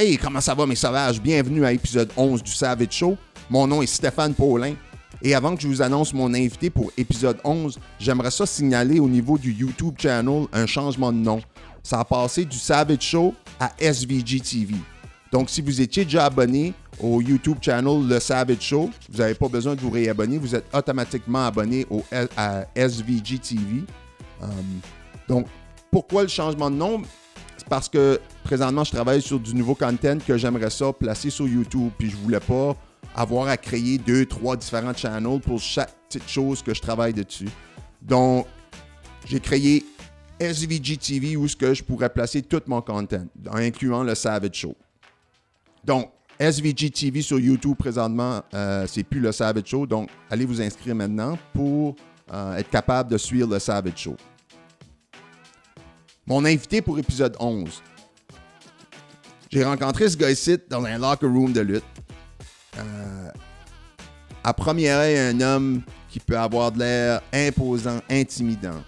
Hey, comment ça va mes sauvages? Bienvenue à l'épisode 11 du Savage Show. Mon nom est Stéphane Paulin. Et avant que je vous annonce mon invité pour épisode 11, j'aimerais ça signaler au niveau du YouTube channel un changement de nom. Ça a passé du Savage Show à SVG TV. Donc si vous étiez déjà abonné au YouTube channel Le Savage Show, vous n'avez pas besoin de vous réabonner. Vous êtes automatiquement abonné à SVG TV. Donc pourquoi le changement de nom? C'est parce que présentement, je travaille sur du nouveau content que j'aimerais ça placer sur YouTube. Puis je voulais pas avoir à créer 2-3 différents channels pour chaque petite chose que je travaille dessus. Donc, j'ai créé SVG TV où je pourrais placer tout mon content, incluant le Savage Show. Donc, SVG TV sur YouTube présentement, c'est plus le Savage Show. Donc, allez vous inscrire maintenant pour être capable de suivre le Savage Show. Mon invité pour épisode 11. J'ai rencontré ce gars ici dans un locker room de lutte. À première œil, un homme qui peut avoir de l'air imposant, intimidant.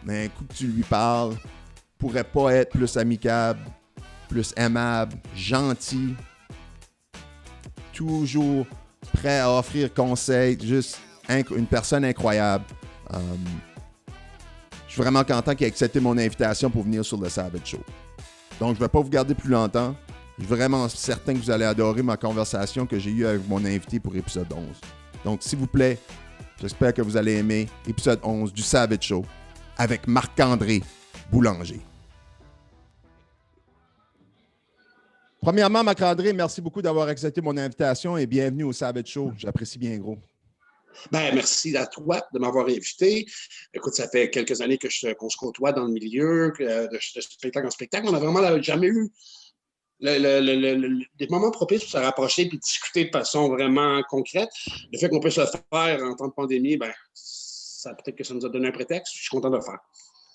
Mais un coup que tu lui parles, pourrait pas être plus amicable, plus aimable, gentil. Toujours prêt à offrir conseils, juste une personne incroyable. Je suis vraiment content qu'il ait accepté mon invitation pour venir sur le Savage Show. Donc, je ne vais pas vous garder plus longtemps. Je suis vraiment certain que vous allez adorer ma conversation que j'ai eue avec mon invité pour épisode 11. Donc, s'il vous plaît, j'espère que vous allez aimer épisode 11 du Savage Show avec Marc-André Boulanger. Premièrement, Marc-André, merci beaucoup d'avoir accepté mon invitation et bienvenue au Savage Show. J'apprécie bien gros. Ben, merci à toi de m'avoir invité. Écoute, ça fait quelques années qu'on se côtoie dans le milieu de spectacle en spectacle. On n'a vraiment jamais eu des moments propices pour se rapprocher et discuter de façon vraiment concrète. Le fait qu'on peut se le faire en temps de pandémie, ben, peut-être que ça nous a donné un prétexte. Je suis content de le faire.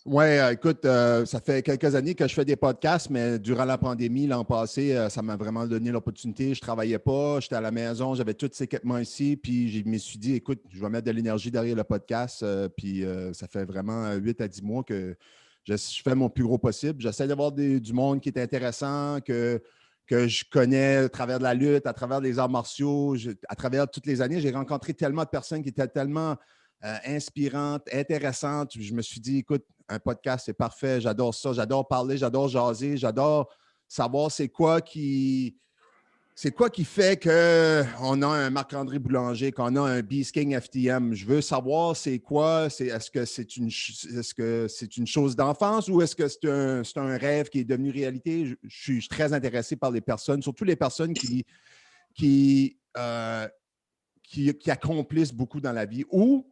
Oui, écoute, ça fait quelques années que je fais des podcasts, mais durant la pandémie, l'an passé, ça m'a vraiment donné l'opportunité. Je ne travaillais pas, j'étais à la maison, j'avais tous ces équipements ici, puis je me suis dit, écoute, je vais mettre de l'énergie derrière le podcast, puis ça fait vraiment 8 à 10 mois que je fais mon plus gros possible. J'essaie d'avoir du monde qui est intéressant, que je connais à travers de la lutte, à travers les arts martiaux, à travers toutes les années. J'ai rencontré tellement de personnes qui étaient tellement inspirantes, intéressantes. Je me suis dit, écoute, un podcast, c'est parfait. J'adore ça. J'adore parler, j'adore jaser, j'adore savoir c'est quoi qui fait qu'on a un Marc-André Boulanger, qu'on a un Beast King FTM. Je veux savoir c'est quoi. Est-ce que c'est une chose d'enfance ou est-ce que c'est un rêve qui est devenu réalité? Je suis très intéressé par les personnes, surtout les personnes qui accomplissent beaucoup dans la vie ou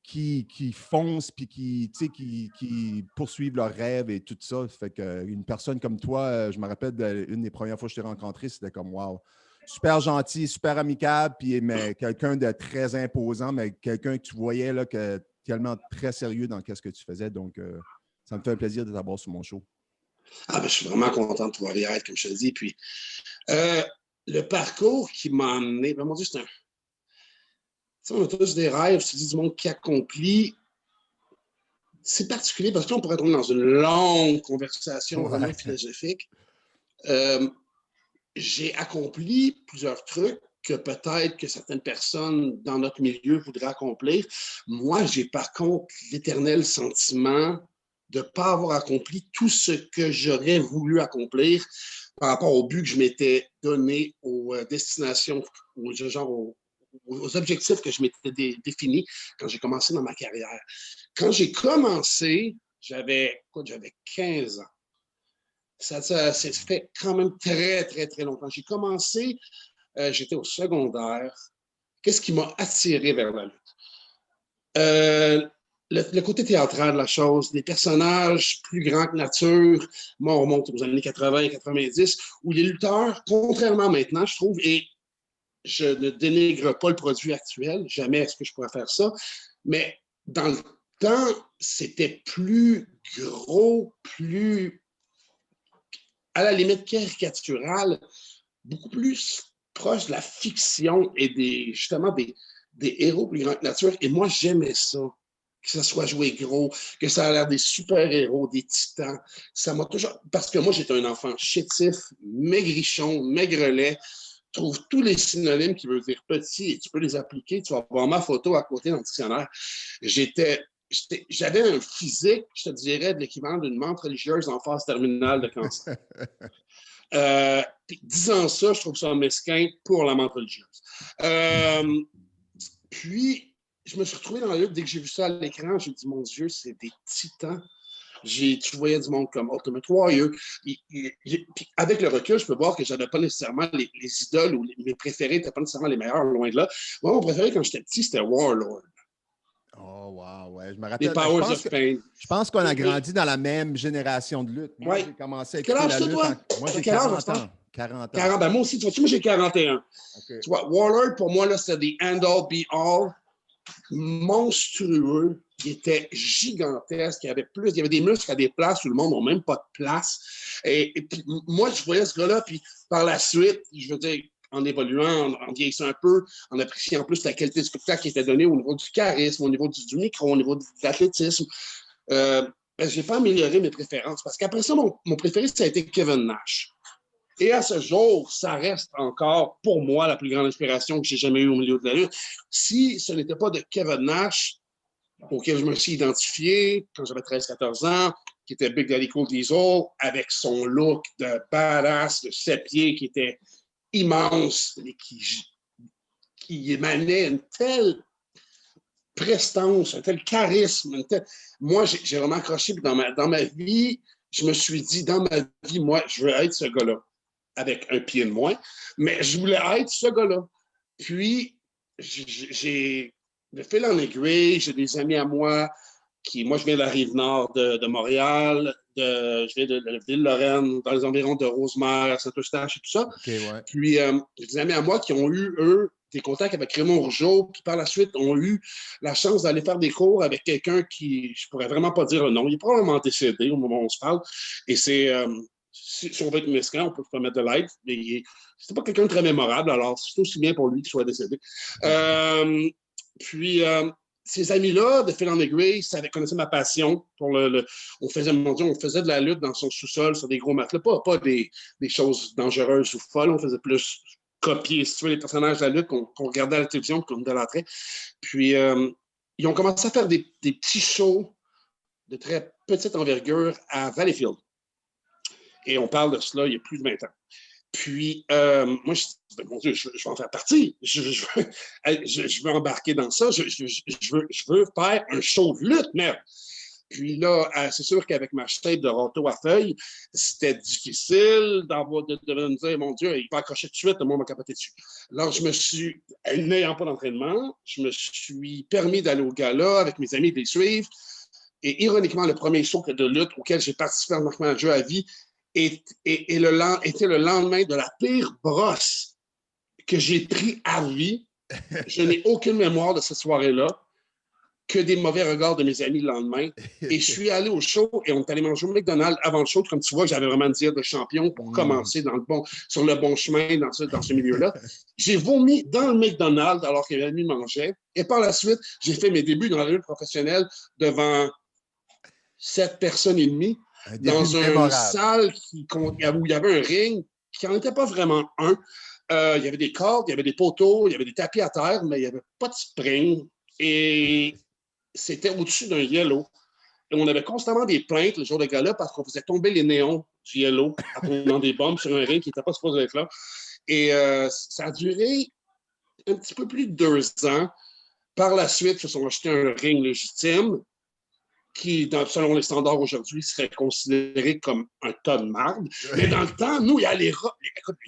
qui foncent puis qui poursuivent leurs rêves et tout ça. Fait qu'une personne comme toi, je me rappelle une des premières fois que je t'ai rencontré, c'était comme wow. Super gentil, super amicable, mais quelqu'un de très imposant, mais quelqu'un que tu voyais là, tellement très sérieux dans ce que tu faisais. Donc, ça me fait un plaisir de t'avoir sur mon show. Ah, ben, je suis vraiment content de pouvoir y être, comme je te dis. Puis, le parcours qui m'a amené, ben, mon Dieu, c'est un. Tu sais, on a tous des rêves, tu dis du monde qui accomplit. C'est particulier parce qu'on pourrait tomber dans une longue conversation vraiment philosophique. J'ai accompli plusieurs trucs que peut-être que certaines personnes dans notre milieu voudraient accomplir. Moi, j'ai par contre l'éternel sentiment de ne pas avoir accompli tout ce que j'aurais voulu accomplir par rapport au but que je m'étais donné, aux destinations, aux objectifs que je m'étais définis quand j'ai commencé dans ma carrière. Quand j'ai commencé, j'avais 15 ans. Ça s'est fait quand même très, très, très longtemps. J'ai commencé, j'étais au secondaire. Qu'est-ce qui m'a attiré vers la lutte? Le côté théâtral de la chose, des personnages plus grands que nature. Moi, on remonte aux années 80, 90, où les lutteurs, contrairement à maintenant, je trouve, et je ne dénigre pas le produit actuel, jamais est-ce que je pourrais faire ça, mais dans le temps, c'était plus gros, plus, à la limite caricatural, beaucoup plus proche de la fiction et justement des héros plus grands que nature. Et moi, j'aimais ça. que ça soit joué gros, que ça a l'air des super-héros, des titans. Ça m'a toujours... Parce que moi, j'étais un enfant chétif, maigrichon, maigrelet, trouve tous les synonymes qui veulent dire petit et tu peux les appliquer. Tu vas voir ma photo à côté dans le dictionnaire. J'avais un physique, je te dirais, de l'équivalent d'une menthe religieuse en phase terminale de cancer. Puis, disant ça, je trouve ça mesquin pour la menthe religieuse. Puis, je me suis retrouvé dans la lutte. Dès que j'ai vu ça à l'écran, j'ai dit, mon Dieu, c'est des titans. Tu voyais du monde comme Ultimate Warrior. Puis avec le recul, je peux voir que je n'avais pas nécessairement les idoles ou mes préférés n'étaient pas nécessairement les meilleurs, loin de là. Moi, mon préféré quand j'étais petit, c'était Warlord. Oh, wow, ouais. Je me rappelle. Les Powers of Pain. Je pense qu'on a grandi dans la même génération de lutte. Moi, j'ai commencé à écouter la lutte. Moi, j'ai 40 ans. 40 ans. Ben, moi aussi, tu vois, moi, j'ai 41. Okay. Tu vois, Warlord, pour moi, là, c'était des end-all, be-all, monstrueux. Il était gigantesque. Il y avait des muscles à des places où le monde n'a même pas de place. Et puis, moi, je voyais ce gars-là, puis par la suite, je veux dire, en évoluant, en vieillissant un peu, en appréciant plus la qualité du spectacle qui était donnée au niveau du charisme, au niveau du micro, au niveau de l'athlétisme, j'ai pas amélioré mes préférences. Parce qu'après ça, mon préféré, ça a été Kevin Nash. Et à ce jour, ça reste encore, pour moi, la plus grande inspiration que j'ai jamais eue au milieu de la lutte. Si ce n'était pas de Kevin Nash, auquel je me suis identifié quand j'avais 13-14 ans, qui était Big Daddy Cool Diesel, avec son look de badass de 7 pieds qui était immense et qui émanait une telle prestance, un tel charisme. Moi, j'ai vraiment accroché. Dans ma vie, je me suis dit, dans ma vie, moi, je veux être ce gars-là, avec un pied de moins, mais je voulais être ce gars-là. Puis, j'ai de fil en aiguille, j'ai des amis à moi moi, je viens de la Rive-Nord de Montréal, je viens de la Ville-Lorraine, dans les environs de Rosemère, Saint-Eustache et tout ça. Okay, ouais. Puis, j'ai des amis à moi qui ont eu, eux, des contacts avec Raymond Rougeau, qui par la suite ont eu la chance d'aller faire des cours avec quelqu'un qui, je pourrais vraiment pas dire le nom, il est probablement décédé au moment où on se parle. Et c'est, si on veut être mesquin, on peut se permettre de l'être, mais c'était pas quelqu'un de très mémorable, alors c'est aussi bien pour lui qu'il soit décédé. Puis, ces amis-là, de fil en aiguille, connaissaient ma passion pour on faisait de la lutte dans son sous-sol sur des gros matelas, pas des choses dangereuses ou folles, on faisait plus copier, si tu veux, les personnages de la lutte qu'on regardait à la télévision et qu'on idolâtrait. Puis, ils ont commencé à faire des petits shows de très petite envergure à Valleyfield. Et on parle de cela il y a plus de 20 ans. Puis, moi, je dis, mon Dieu, je veux en faire partie. Je veux embarquer dans ça. Je veux faire un show de lutte, merde. Puis là, c'est sûr qu'avec ma shape de râteau à feuilles, c'était difficile de me dire, mon Dieu, il va accrocher tout de suite, le monde m'a capoté dessus. Alors, n'ayant pas d'entraînement, je me suis permis d'aller au gala avec mes amis, de les suivre. Et ironiquement, le premier show de lutte auquel j'ai participé en Mark Manager à vie, était le lendemain de la pire brosse que j'ai pris à vie. Je n'ai aucune mémoire de cette soirée-là, que des mauvais regards de mes amis le lendemain. Et je suis allé au show et on est allé manger au McDonald's avant le show. Comme tu vois, j'avais vraiment une dire de champion pour commencer sur le bon chemin dans ce milieu-là. J'ai vomi dans le McDonald's alors que mes amis mangeaient. Et par la suite, j'ai fait mes débuts dans la lutte professionnelle devant 7 personnes et demie. Dans une salle où il y avait un ring qui n'en était pas vraiment un. Il y avait des cordes, il y avait des poteaux, il y avait des tapis à terre, mais il n'y avait pas de spring. Et c'était au-dessus d'un yellow. Et on avait constamment des plaintes le jour de gala parce qu'on faisait tomber les néons du yellow en prenant des bombes sur un ring qui n'était pas supposé être là. Et ça a duré un petit peu plus de 2 ans. Par la suite, ils se sont achetés un ring légitime qui, selon les standards aujourd'hui, serait considéré comme un tas de marde. Mais dans le temps, nous, il y a les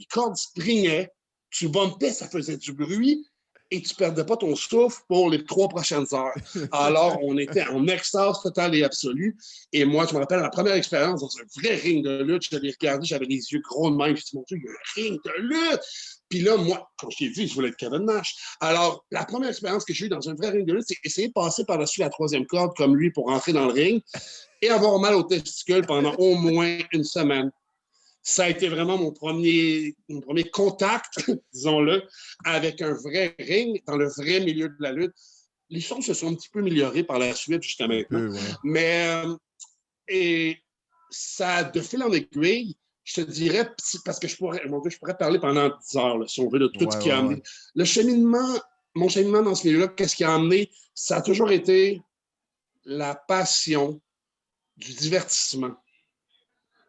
cordes springaient, tu bumpais, ça faisait du bruit et tu ne perdais pas ton souffle pour les 3 prochaines heures. Alors, on était en extase totale et absolue. Et moi, je me rappelle la première expérience dans un vrai ring de lutte, je l'ai regardé, j'avais les yeux gros de même, je me suis dit, mon Dieu, il y a un ring de lutte! Puis là, moi, comme je t'ai dit, je voulais être Kevin Nash. Alors, la première expérience que j'ai eue dans un vrai ring de lutte, c'est essayer de passer par-dessus la 3e corde comme lui pour rentrer dans le ring et avoir mal aux testicules pendant au moins une semaine. Ça a été vraiment mon premier contact, disons-le, avec un vrai ring dans le vrai milieu de la lutte. les choses se sont un petit peu améliorées par la suite jusqu'à maintenant. peu, ouais. Mais et ça, de fil en aiguille, je te dirais, parce que je pourrais parler pendant 10 heures, là, si on veut, de tout ce Ouais, qui a ouais, ouais. amené. Mon cheminement dans ce milieu-là, qu'est-ce qui a amené? Ça a toujours été la passion du divertissement.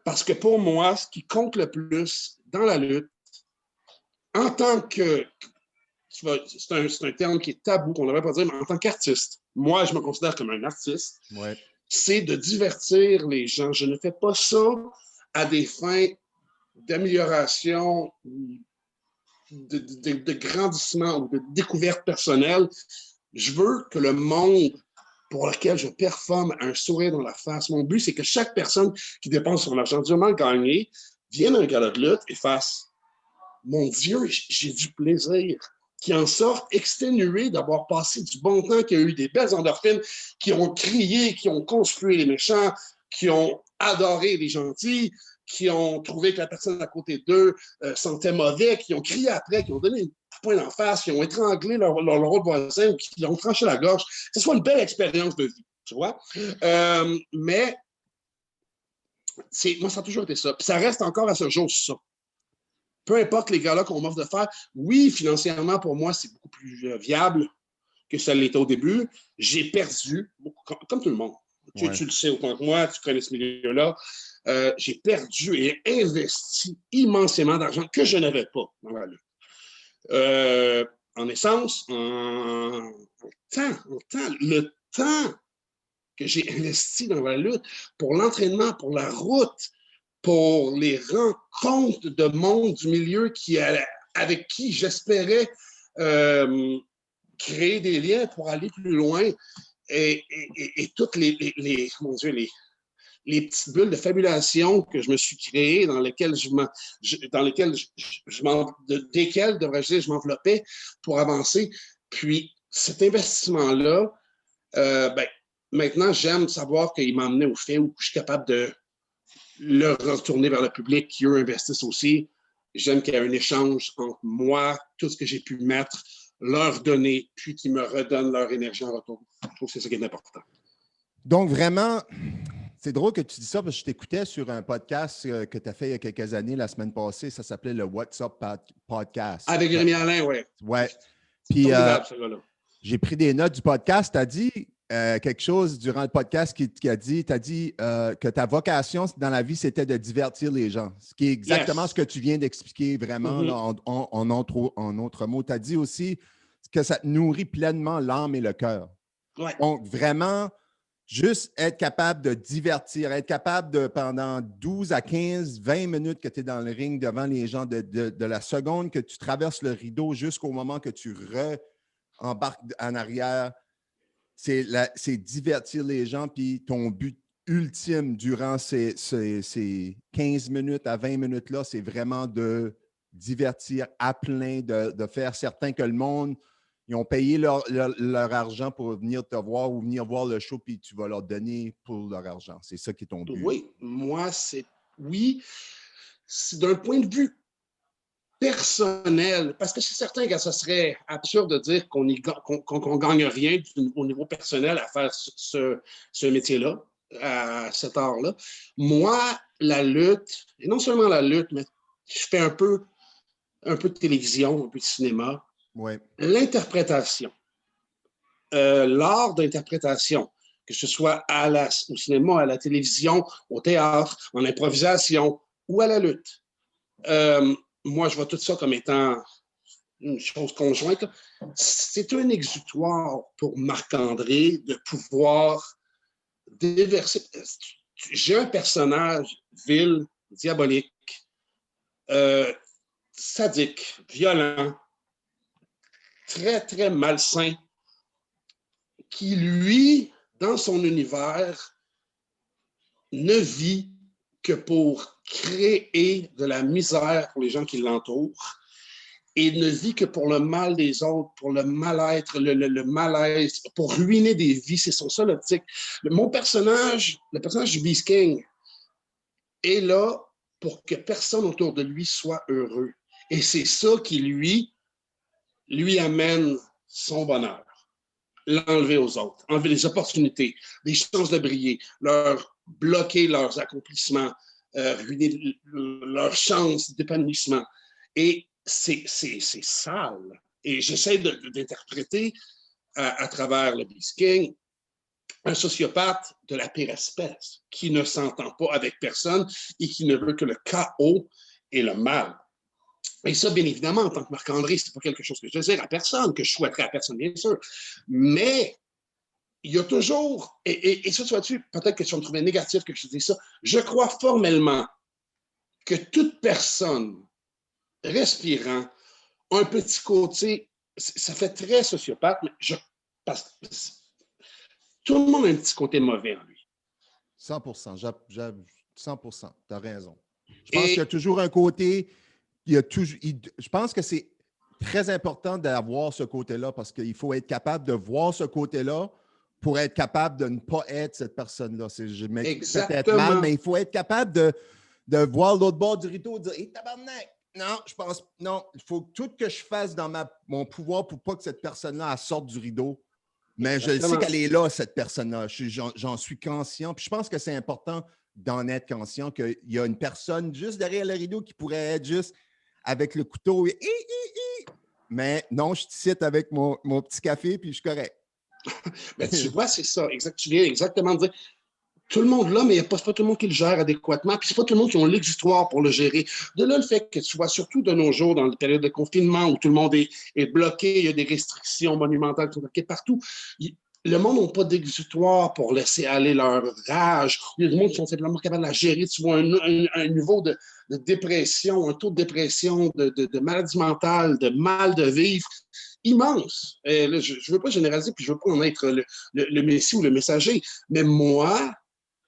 Parce que pour moi, ce qui compte le plus dans la lutte, en tant que, c'est un terme qui est tabou, qu'on ne devrait pas dire, mais en tant qu'artiste, moi, je me considère comme un artiste, Ouais. c'est de divertir les gens. Je ne fais pas ça à des fins d'amélioration, de grandissement ou de découverte personnelle. Je veux que le monde pour lequel je performe un sourire dans la face, mon but, c'est que chaque personne qui dépense son argent durement gagné vienne à un gala de lutte et fasse « Mon Dieu, j'ai du plaisir », qui en sortent exténués d'avoir passé du bon temps, qui a eu des belles endorphines, qui ont crié, qui ont conspué les méchants, qui ont adoré les gentils, qui ont trouvé que la personne à côté d'eux sentait mauvais, qui ont crié après, qui ont donné une poing d'en face, qui ont étranglé leur autre voisin ou qui ont tranché la gorge. Que ce soit une belle expérience de vie, tu vois. Mais moi, ça a toujours été ça. Puis ça reste encore à ce jour ça. Peu importe les galas qu'on m'offre de faire, oui, financièrement, pour moi, c'est beaucoup plus viable que ça l'était au début. J'ai perdu, comme tout le monde. Ouais. Tu le sais autant que moi, tu connais ce milieu-là. J'ai perdu et investi immensément d'argent que je n'avais pas dans la lutte. En essence, en temps, le temps que j'ai investi dans la lutte pour l'entraînement, pour la route, pour les rencontres de monde du milieu avec qui j'espérais créer des liens pour aller plus loin et toutes mon Dieu, les petites bulles de fabulation que je me suis créées, dans lesquelles desquelles, devrais-je dire, je m'enveloppais pour avancer. Puis cet investissement-là, maintenant, j'aime savoir qu'il m'a amené au fait où je suis capable de le retourner vers le public, qui eux investissent aussi. J'aime qu'il y ait un échange entre moi, tout ce que j'ai pu mettre, leur donner, puis qu'ils me redonnent leur énergie en retour. Je trouve que c'est ça qui est important. Donc, vraiment, c'est drôle que tu dis ça parce que je t'écoutais sur un podcast que tu as fait il y a quelques années, la semaine passée. Ça s'appelait le What's Up Podcast. Avec Rémi Alain, oui. Ouais. Puis, j'ai pris des notes du podcast. Tu as dit quelque chose durant le podcast tu as dit que ta vocation dans la vie, c'était de divertir les gens. Ce qui est exactement ce que tu viens d'expliquer vraiment là, en autres mots. Tu as dit aussi que ça te nourrit pleinement l'âme et le cœur. Ouais. Donc, vraiment, juste être capable de divertir, être capable de, pendant 12 à 15, 20 minutes que tu es dans le ring devant les gens, de la seconde que tu traverses le rideau jusqu'au moment que tu embarques en arrière, c'est divertir les gens, puis ton but ultime durant ces 15 minutes à 20 minutes-là, c'est vraiment de divertir à plein, de faire certain que le monde, ils ont payé leur argent pour venir te voir ou venir voir le show, puis tu vas leur donner pour leur argent. C'est ça qui est ton but. Oui, moi, c'est d'un point de vue personnel, parce que c'est certain que ce serait absurde de dire qu'on ne gagne rien au niveau personnel à faire ce métier-là, à cet art-là. Moi, la lutte, et non seulement la lutte, mais je fais un peu de télévision, un peu de cinéma. Ouais. L'interprétation, l'art d'interprétation, que ce soit au cinéma, à la télévision, au théâtre, en improvisation ou à la lutte. Moi, je vois tout ça comme étant une chose conjointe. C'est un exutoire pour Marc-André de pouvoir déverser. J'ai un personnage vil, diabolique, sadique, violent, très, très malsain, qui, lui, dans son univers, ne vit que pour créer de la misère pour les gens qui l'entourent et ne vit que pour le mal des autres, pour le mal-être, le malaise, pour ruiner des vies. C'est son seul optique. Le personnage du Beast King est là pour que personne autour de lui soit heureux. Et c'est ça qui lui amène son bonheur. l'enlever aux autres, enlever les opportunités, les chances de briller, leur bloquer leurs accomplissements, ruiner leurs chances d'épanouissement. Et c'est sale. Et j'essaie d'interpréter à travers le Beast King un sociopathe de la pire espèce qui ne s'entend pas avec personne et qui ne veut que le chaos et le mal. Et ça, bien évidemment, en tant que Marc-André, c'est pas quelque chose que je désire à personne, que je souhaiterais à personne, bien sûr. Mais il y a toujours, et ça, tu vois-tu, peut-être que tu vas me trouver négatif que je te dise ça, je crois formellement que toute personne respirant a un petit côté, ça fait très sociopathe, mais tout le monde a un petit côté mauvais en lui. 100%, 100%, tu as raison. Je pense Et qu'il y a toujours un côté, je pense que c'est très important d'avoir ce côté-là parce qu'il faut être capable de voir ce côté-là pour être capable de ne pas être cette personne-là. Je m'explique peut-être mal, mais il faut être capable de voir l'autre bord du rideau et dire hey, tabarnak! Non, je pense, non, il faut tout que je fasse dans mon pouvoir pour pas que cette personne-là sorte du rideau. Mais exactement. Je sais qu'elle est là, cette personne-là. J'en suis conscient. Puis je pense que c'est important d'en être conscient qu'il y a une personne juste derrière le rideau qui pourrait être juste avec le couteau et mais non, je te cite avec mon petit café puis je suis correct. Ben, tu vois, c'est ça. Tu viens exactement de dire tout le monde là, mais c'est pas tout le monde qui le gère adéquatement. Puis c'est pas tout le monde qui a l'exutoire pour le gérer. De là, le fait que tu vois, surtout de nos jours, dans la période de confinement où tout le monde est bloqué, il y a des restrictions monumentales qui sont bloquées partout. Le monde n'a pas d'exutoire pour laisser aller leur rage. Il y a des gens qui sont simplement capables de la gérer. Tu vois un niveau de dépression, un taux de dépression, de maladie mentale, de mal de vivre immense. Là, je ne veux pas généraliser, puis je ne veux pas en être le messie ou le messager, mais moi,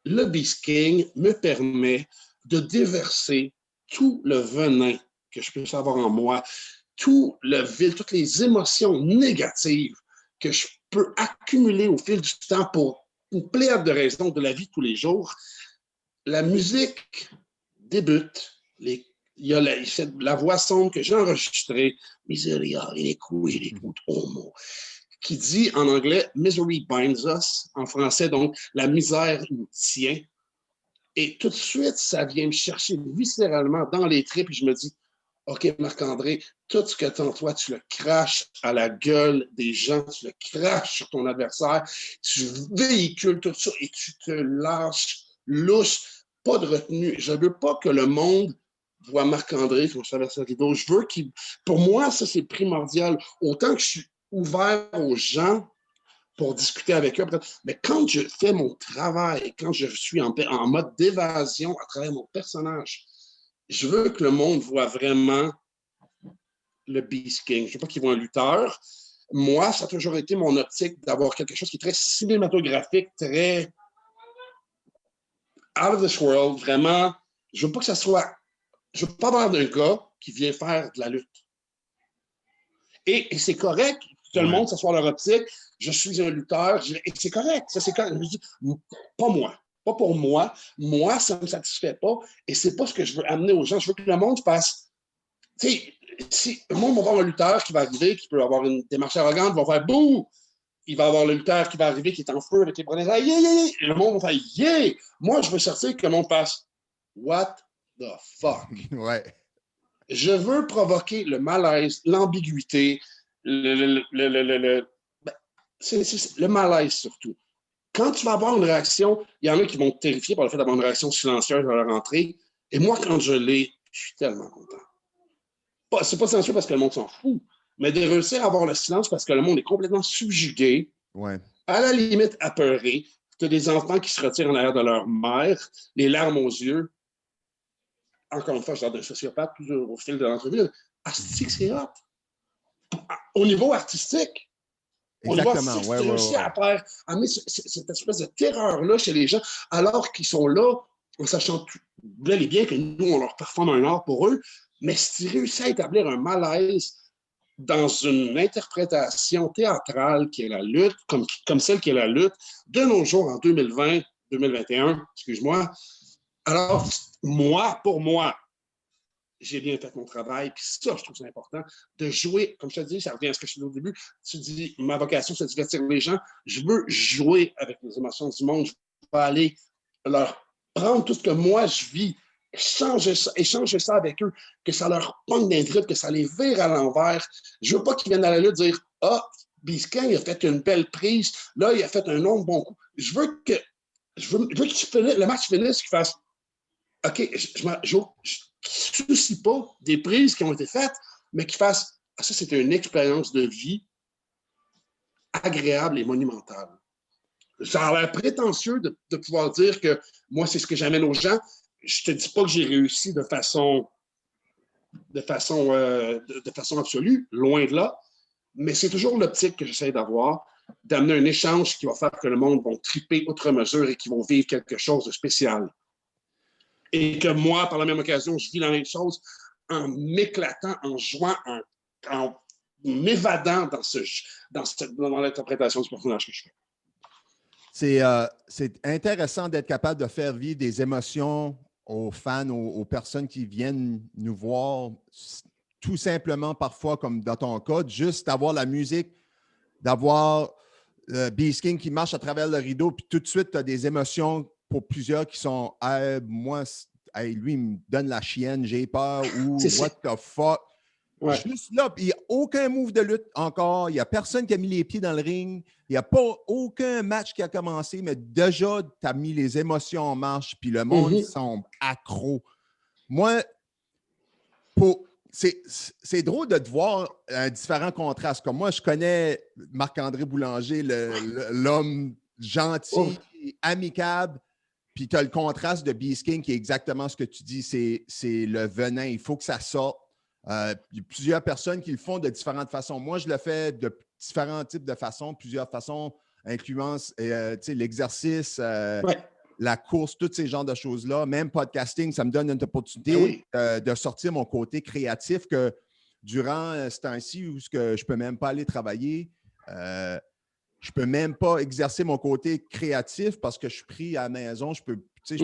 le Beast King me permet de déverser tout le venin que je peux avoir en moi, tout le vide, toutes les émotions négatives que je peux accumuler au fil du temps pour une pléiade de raisons de la vie de tous les jours. La musique débute, il y a la voix sombre que j'ai enregistrée, Miseria, il écoute homo, qui dit en anglais Misery binds us, en français, donc la misère nous tient. Et tout de suite, ça vient me chercher viscéralement dans les tripes et je me dis OK, Marc-André, tout ce que tu en toi, tu le craches à la gueule des gens, tu le craches sur ton adversaire, tu véhicules tout ça et tu te lâches louche, pas de retenue. Je ne veux pas que le monde voit Marc-André quand je traverse le rideau. Je veux qu'il. Pour moi, ça, c'est primordial. Autant que je suis ouvert aux gens pour discuter avec eux, mais quand je fais mon travail, quand je suis en mode d'évasion à travers mon personnage, je veux que le monde voit vraiment le Beast King. Je ne veux pas qu'ils voient un lutteur. Moi, ça a toujours été mon optique d'avoir quelque chose qui est très cinématographique, très out of this world, vraiment. Je ne veux pas que ça soit... Je ne veux pas avoir d'un gars qui vient faire de la lutte. Et c'est correct que le monde, ça soit leur optique. Je suis un lutteur. Et c'est correct. Ça, c'est correct. Je dis, pas moi. Pas pour moi. Moi, ça ne me satisfait pas. Et c'est pas ce que je veux amener aux gens. Je veux que le monde fasse. Tu sais, si le monde va voir un lutteur qui va arriver, qui peut avoir une démarche arrogante, va faire bouh! Il va avoir le lutteur qui va arriver, qui est en feu avec les bras yeah, yeah, yeah! Et le monde va faire yeah! Moi, je veux sortir que le monde fasse what the fuck? Ouais. Je veux provoquer le malaise, l'ambiguïté, le malaise surtout. Quand tu vas avoir une réaction, il y en a qui vont te terrifier par le fait d'avoir une réaction silencieuse à leur entrée. Et moi, quand je l'ai, je suis tellement content. C'est pas silencieux parce que le monde s'en fout, mais de réussir à avoir le silence parce que le monde est complètement subjugué, à la limite apeuré. Tu as des enfants qui se retirent en arrière de leur mère, les larmes aux yeux. Encore une fois, je parle d'un sociopathe toujours au fil de l'entrevue. Artistique, c'est hot. Au niveau artistique, exactement. On doit réussir à faire amener cette espèce de terreur-là chez les gens, alors qu'ils sont là, en sachant bel et bien que nous, on leur performe un art pour eux, mais si tu réussis à établir un malaise dans une interprétation théâtrale qui est la lutte, comme celle qui est la lutte, de nos jours, en 2020, 2021, excuse-moi, alors, pour moi, j'ai bien fait mon travail. Puis ça, je trouve ça important de jouer. Comme je te dis, ça revient à ce que je te dis au début. Tu dis, ma vocation, c'est de divertir les gens. Je veux jouer avec les émotions du monde. Je veux aller leur prendre tout ce que moi, je vis, échanger ça avec eux, que ça leur pogne d'un trip, que ça les vire à l'envers. Je veux pas qu'ils viennent à la lutte dire, ah, Biscan, il a fait une belle prise. Là, il a fait un autre bon coup. Je veux que le match finisse, qu'il fasse OK, je ne soucie pas des prises qui ont été faites, mais qu'ils fassent ça, c'était une expérience de vie agréable et monumentale. Ça a l'air prétentieux de pouvoir dire que moi, c'est ce que j'amène aux gens. Je ne te dis pas que j'ai réussi de façon absolue, loin de là, mais c'est toujours l'optique que j'essaie d'avoir, d'amener un échange qui va faire que le monde va triper outre mesure et qu'ils vont vivre quelque chose de spécial. Et que moi, par la même occasion, je vis la même chose en m'éclatant, en jouant, en m'évadant dans l'interprétation du personnage que je fais. C'est intéressant d'être capable de faire vivre des émotions aux fans, aux personnes qui viennent nous voir, tout simplement parfois, comme dans ton cas, juste d'avoir la musique, d'avoir Beast King qui marche à travers le rideau, puis tout de suite, tu as des émotions pour plusieurs qui sont moi, lui, il me donne la chienne, j'ai peur, ou what the fuck. Ouais. Juste là, il n'y a aucun move de lutte encore, il n'y a personne qui a mis les pieds dans le ring, il n'y a pas aucun match qui a commencé, mais déjà, tu as mis les émotions en marche, puis le monde semble accro. Moi, c'est drôle de te voir un différent contraste. Comme moi, je connais Marc-André Boulanger, l'homme gentil, amicable, puis tu as le contraste de Beast King qui est exactement ce que tu dis, c'est le venin, il faut que ça sorte. Il y a plusieurs personnes qui le font de différentes façons. Moi, je le fais de différents types de façons, plusieurs façons, incluant l'exercice, la course, tous ces genres de choses-là. Même podcasting, ça me donne une opportunité de sortir mon côté créatif que durant ce temps-ci où je ne peux même pas aller travailler, je ne peux même pas exercer mon côté créatif parce que je suis pris à la maison, je peux presque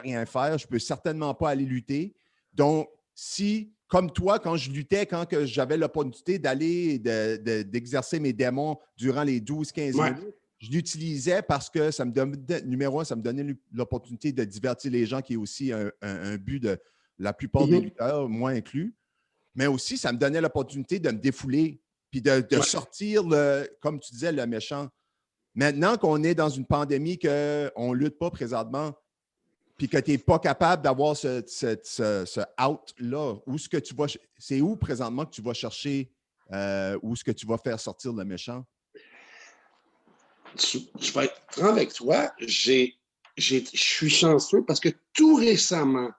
rien faire, je ne peux certainement pas aller lutter. Donc, si, comme toi, quand je luttais, quand j'avais l'opportunité d'aller, d'exercer mes démons durant les 12-15 minutes, je l'utilisais parce que ça me donnait, numéro un, ça me donnait l'opportunité de divertir les gens, qui est aussi un but de la plupart des lutteurs, moi inclus. Mais aussi, ça me donnait l'opportunité de me défouler puis de sortir, comme tu disais, le méchant. Maintenant qu'on est dans une pandémie, qu'on ne lutte pas présentement, puis que tu n'es pas capable d'avoir ce out-là, c'est où présentement que tu vas chercher, où est-ce que tu vas faire sortir le méchant? Je vais être franc avec toi. Je suis chanceux parce que tout récemment,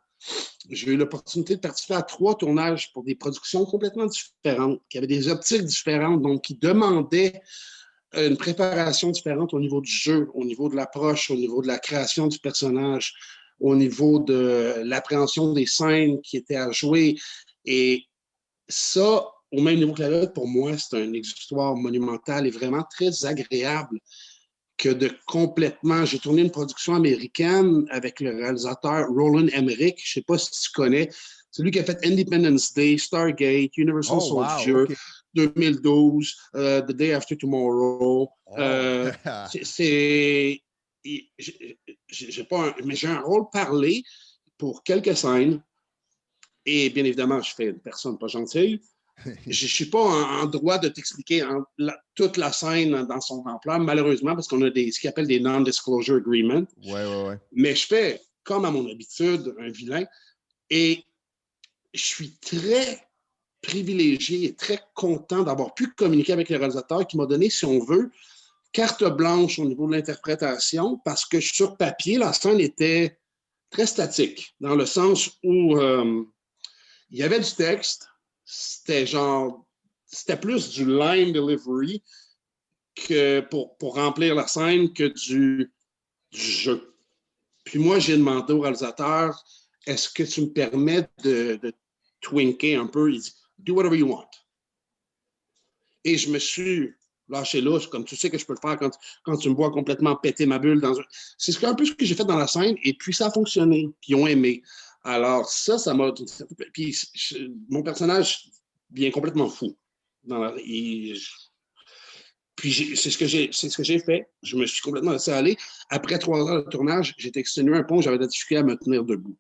j'ai eu l'opportunité de participer à 3 tournages pour des productions complètement différentes, qui avaient des optiques différentes, donc qui demandaient une préparation différente au niveau du jeu, au niveau de l'approche, au niveau de la création du personnage, au niveau de l'appréhension des scènes qui étaient à jouer. Et ça, au même niveau que la lutte, pour moi, c'est un exutoire monumental et vraiment très agréable que de complètement... J'ai tourné une production américaine avec le réalisateur Roland Emmerich. Je ne sais pas si tu connais. C'est lui qui a fait Independence Day, Stargate, Universal Soldier, 2012, The Day After Tomorrow. J'ai un rôle parlé pour quelques scènes. Et bien évidemment, je fais une personne pas gentille. Je ne suis pas en droit de t'expliquer toute la scène dans son ampleur, malheureusement, parce qu'on a ce qu'on appelle des non-disclosure agreements. Mais je fais, comme à mon habitude, un vilain. Et je suis très privilégié et très content d'avoir pu communiquer avec le réalisateur qui m'a donné, si on veut, carte blanche au niveau de l'interprétation, parce que sur papier, la scène était très statique, dans le sens où il y avait du texte. C'était plus du line delivery que pour remplir la scène que du jeu. Puis moi, j'ai demandé au réalisateur, est-ce que tu me permets de twinker un peu? Il dit, do whatever you want. Et je me suis lâché lousse, comme tu sais que je peux le faire quand tu me vois complètement péter ma bulle. C'est un peu ce que j'ai fait dans la scène, et puis ça a fonctionné, puis ils ont aimé. Alors, ça m'a... Puis, mon personnage devient complètement fou. Puis c'est ce que j'ai fait. Je me suis complètement laissé aller. Après 3 heures de tournage, j'étais exténué un peu, j'avais de la difficulté à me tenir debout.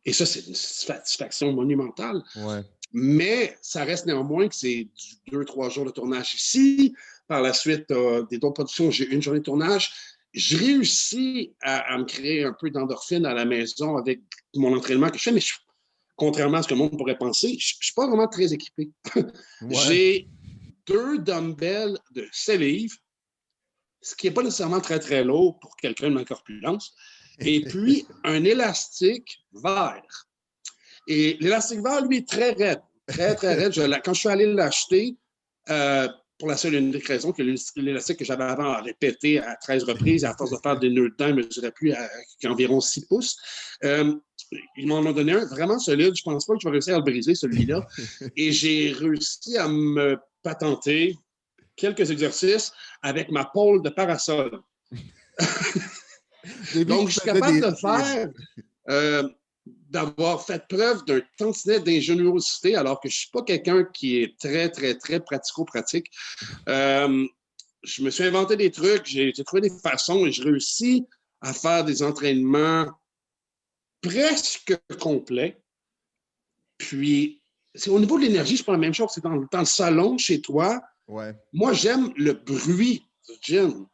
Et ça, c'est une satisfaction monumentale. Ouais. Mais ça reste néanmoins que c'est 2-3 jours de tournage ici. Par la suite, des d'autres productions, j'ai une journée de tournage. Je réussis à me créer un peu d'endorphine à la maison avec mon entraînement que je fais, mais contrairement à ce que le monde pourrait penser, je ne suis pas vraiment très équipé. Ouais. J'ai 2 dumbbells de 7 livres, ce qui n'est pas nécessairement très, très lourd pour quelqu'un de ma corpulence, et puis un élastique vert. Et l'élastique vert, lui, est très raide, très, très raide. Quand je suis allé l'acheter, pour la seule et unique raison que l'élastique que j'avais avant avait pété à 13 reprises, et à force de faire des nœuds dedans, il ne mesurait plus qu'environ 6 pouces. Ils m'en ont donné un vraiment solide. Je ne pense pas que je vais réussir à le briser, celui-là. Et j'ai réussi à me patenter quelques exercices avec ma pôle de parasol. Donc, je suis capable de le faire, d'avoir fait preuve d'un tantinet d'ingéniosité, alors que je ne suis pas quelqu'un qui est très, très, très pratico-pratique. Je me suis inventé des trucs, j'ai trouvé des façons et je réussis à faire des entraînements presque complets. Puis, c'est au niveau de l'énergie, c'est pas la même chose. C'est dans le salon, chez toi. Ouais. Moi, j'aime le bruit du gym.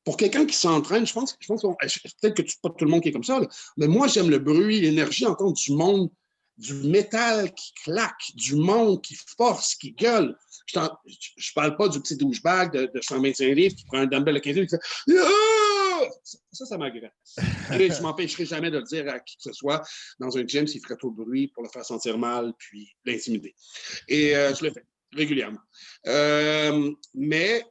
Pour quelqu'un qui s'entraîne, je pense peut-être que pas tout le monde qui est comme ça, là, mais moi, j'aime le bruit, l'énergie, entendre du monde, du métal qui claque, du monde qui force, qui gueule. Je ne parle pas du petit douchebag de 125 livres qui prend un dumbbell de 15 livres et qui fait ah! Ça m'agresse. Et je ne m'empêcherai jamais de le dire à qui que ce soit dans un gym s'il ferait trop de bruit pour le faire sentir mal puis l'intimider. Et je le fais régulièrement. Mais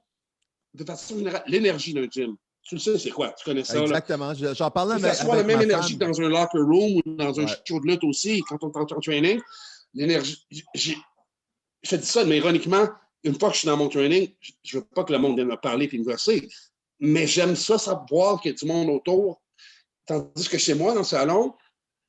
de façon générale, l'énergie d'un gym, tu le sais, c'est quoi? Tu connais ça. Exactement. J'en parlais avec ça soit la même énergie que dans un locker room ou dans un show de lutte aussi, quand on est en training, l'énergie. Je te dis ça, mais ironiquement, une fois que je suis dans mon training, je ne veux pas que le monde vienne me parler et me gosser, mais j'aime ça, savoir qu'il y a du monde autour. Tandis que chez moi, dans le salon,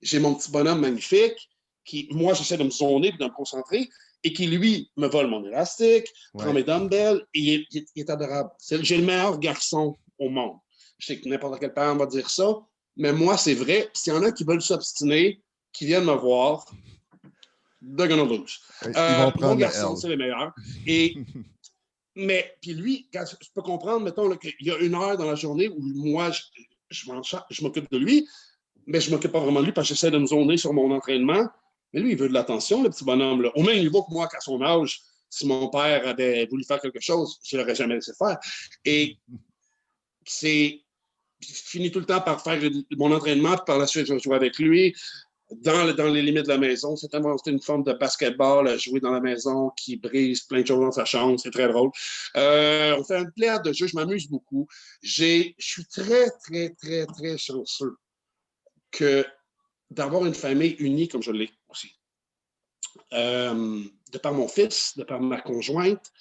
j'ai mon petit bonhomme magnifique qui, moi, j'essaie de me zoner et de me concentrer et qui, lui, me vole mon élastique, prend mes dumbbells et il est adorable. J'ai le meilleur garçon au monde. Je sais que n'importe quel parent va dire ça, mais moi, c'est vrai. S'il y en a qui veulent s'obstiner, qui viennent me voir, they're gonna lose. Mon garçon, c'est le meilleur. Mais, puis lui, je peux comprendre, mettons, qu'il y a 1 heure dans la journée où moi, je m'occupe de lui, mais je ne m'occupe pas vraiment de lui parce que j'essaie de me zoner sur mon entraînement. Mais lui, il veut de l'attention, le petit bonhomme. Là. Au même niveau que moi, qu'à son âge, si mon père avait voulu faire quelque chose, je ne l'aurais jamais laissé faire. Et je finis tout le temps par faire mon entraînement, puis par la suite, je joue avec lui dans les limites de la maison. C'était une forme de basketball à jouer dans la maison qui brise plein de choses dans sa chambre. C'est très drôle. On fait un pléiade de jeux. Je m'amuse beaucoup. Je suis très, très, très, très chanceux d'avoir une famille unie comme je l'ai aussi. De par mon fils, de par ma conjointe,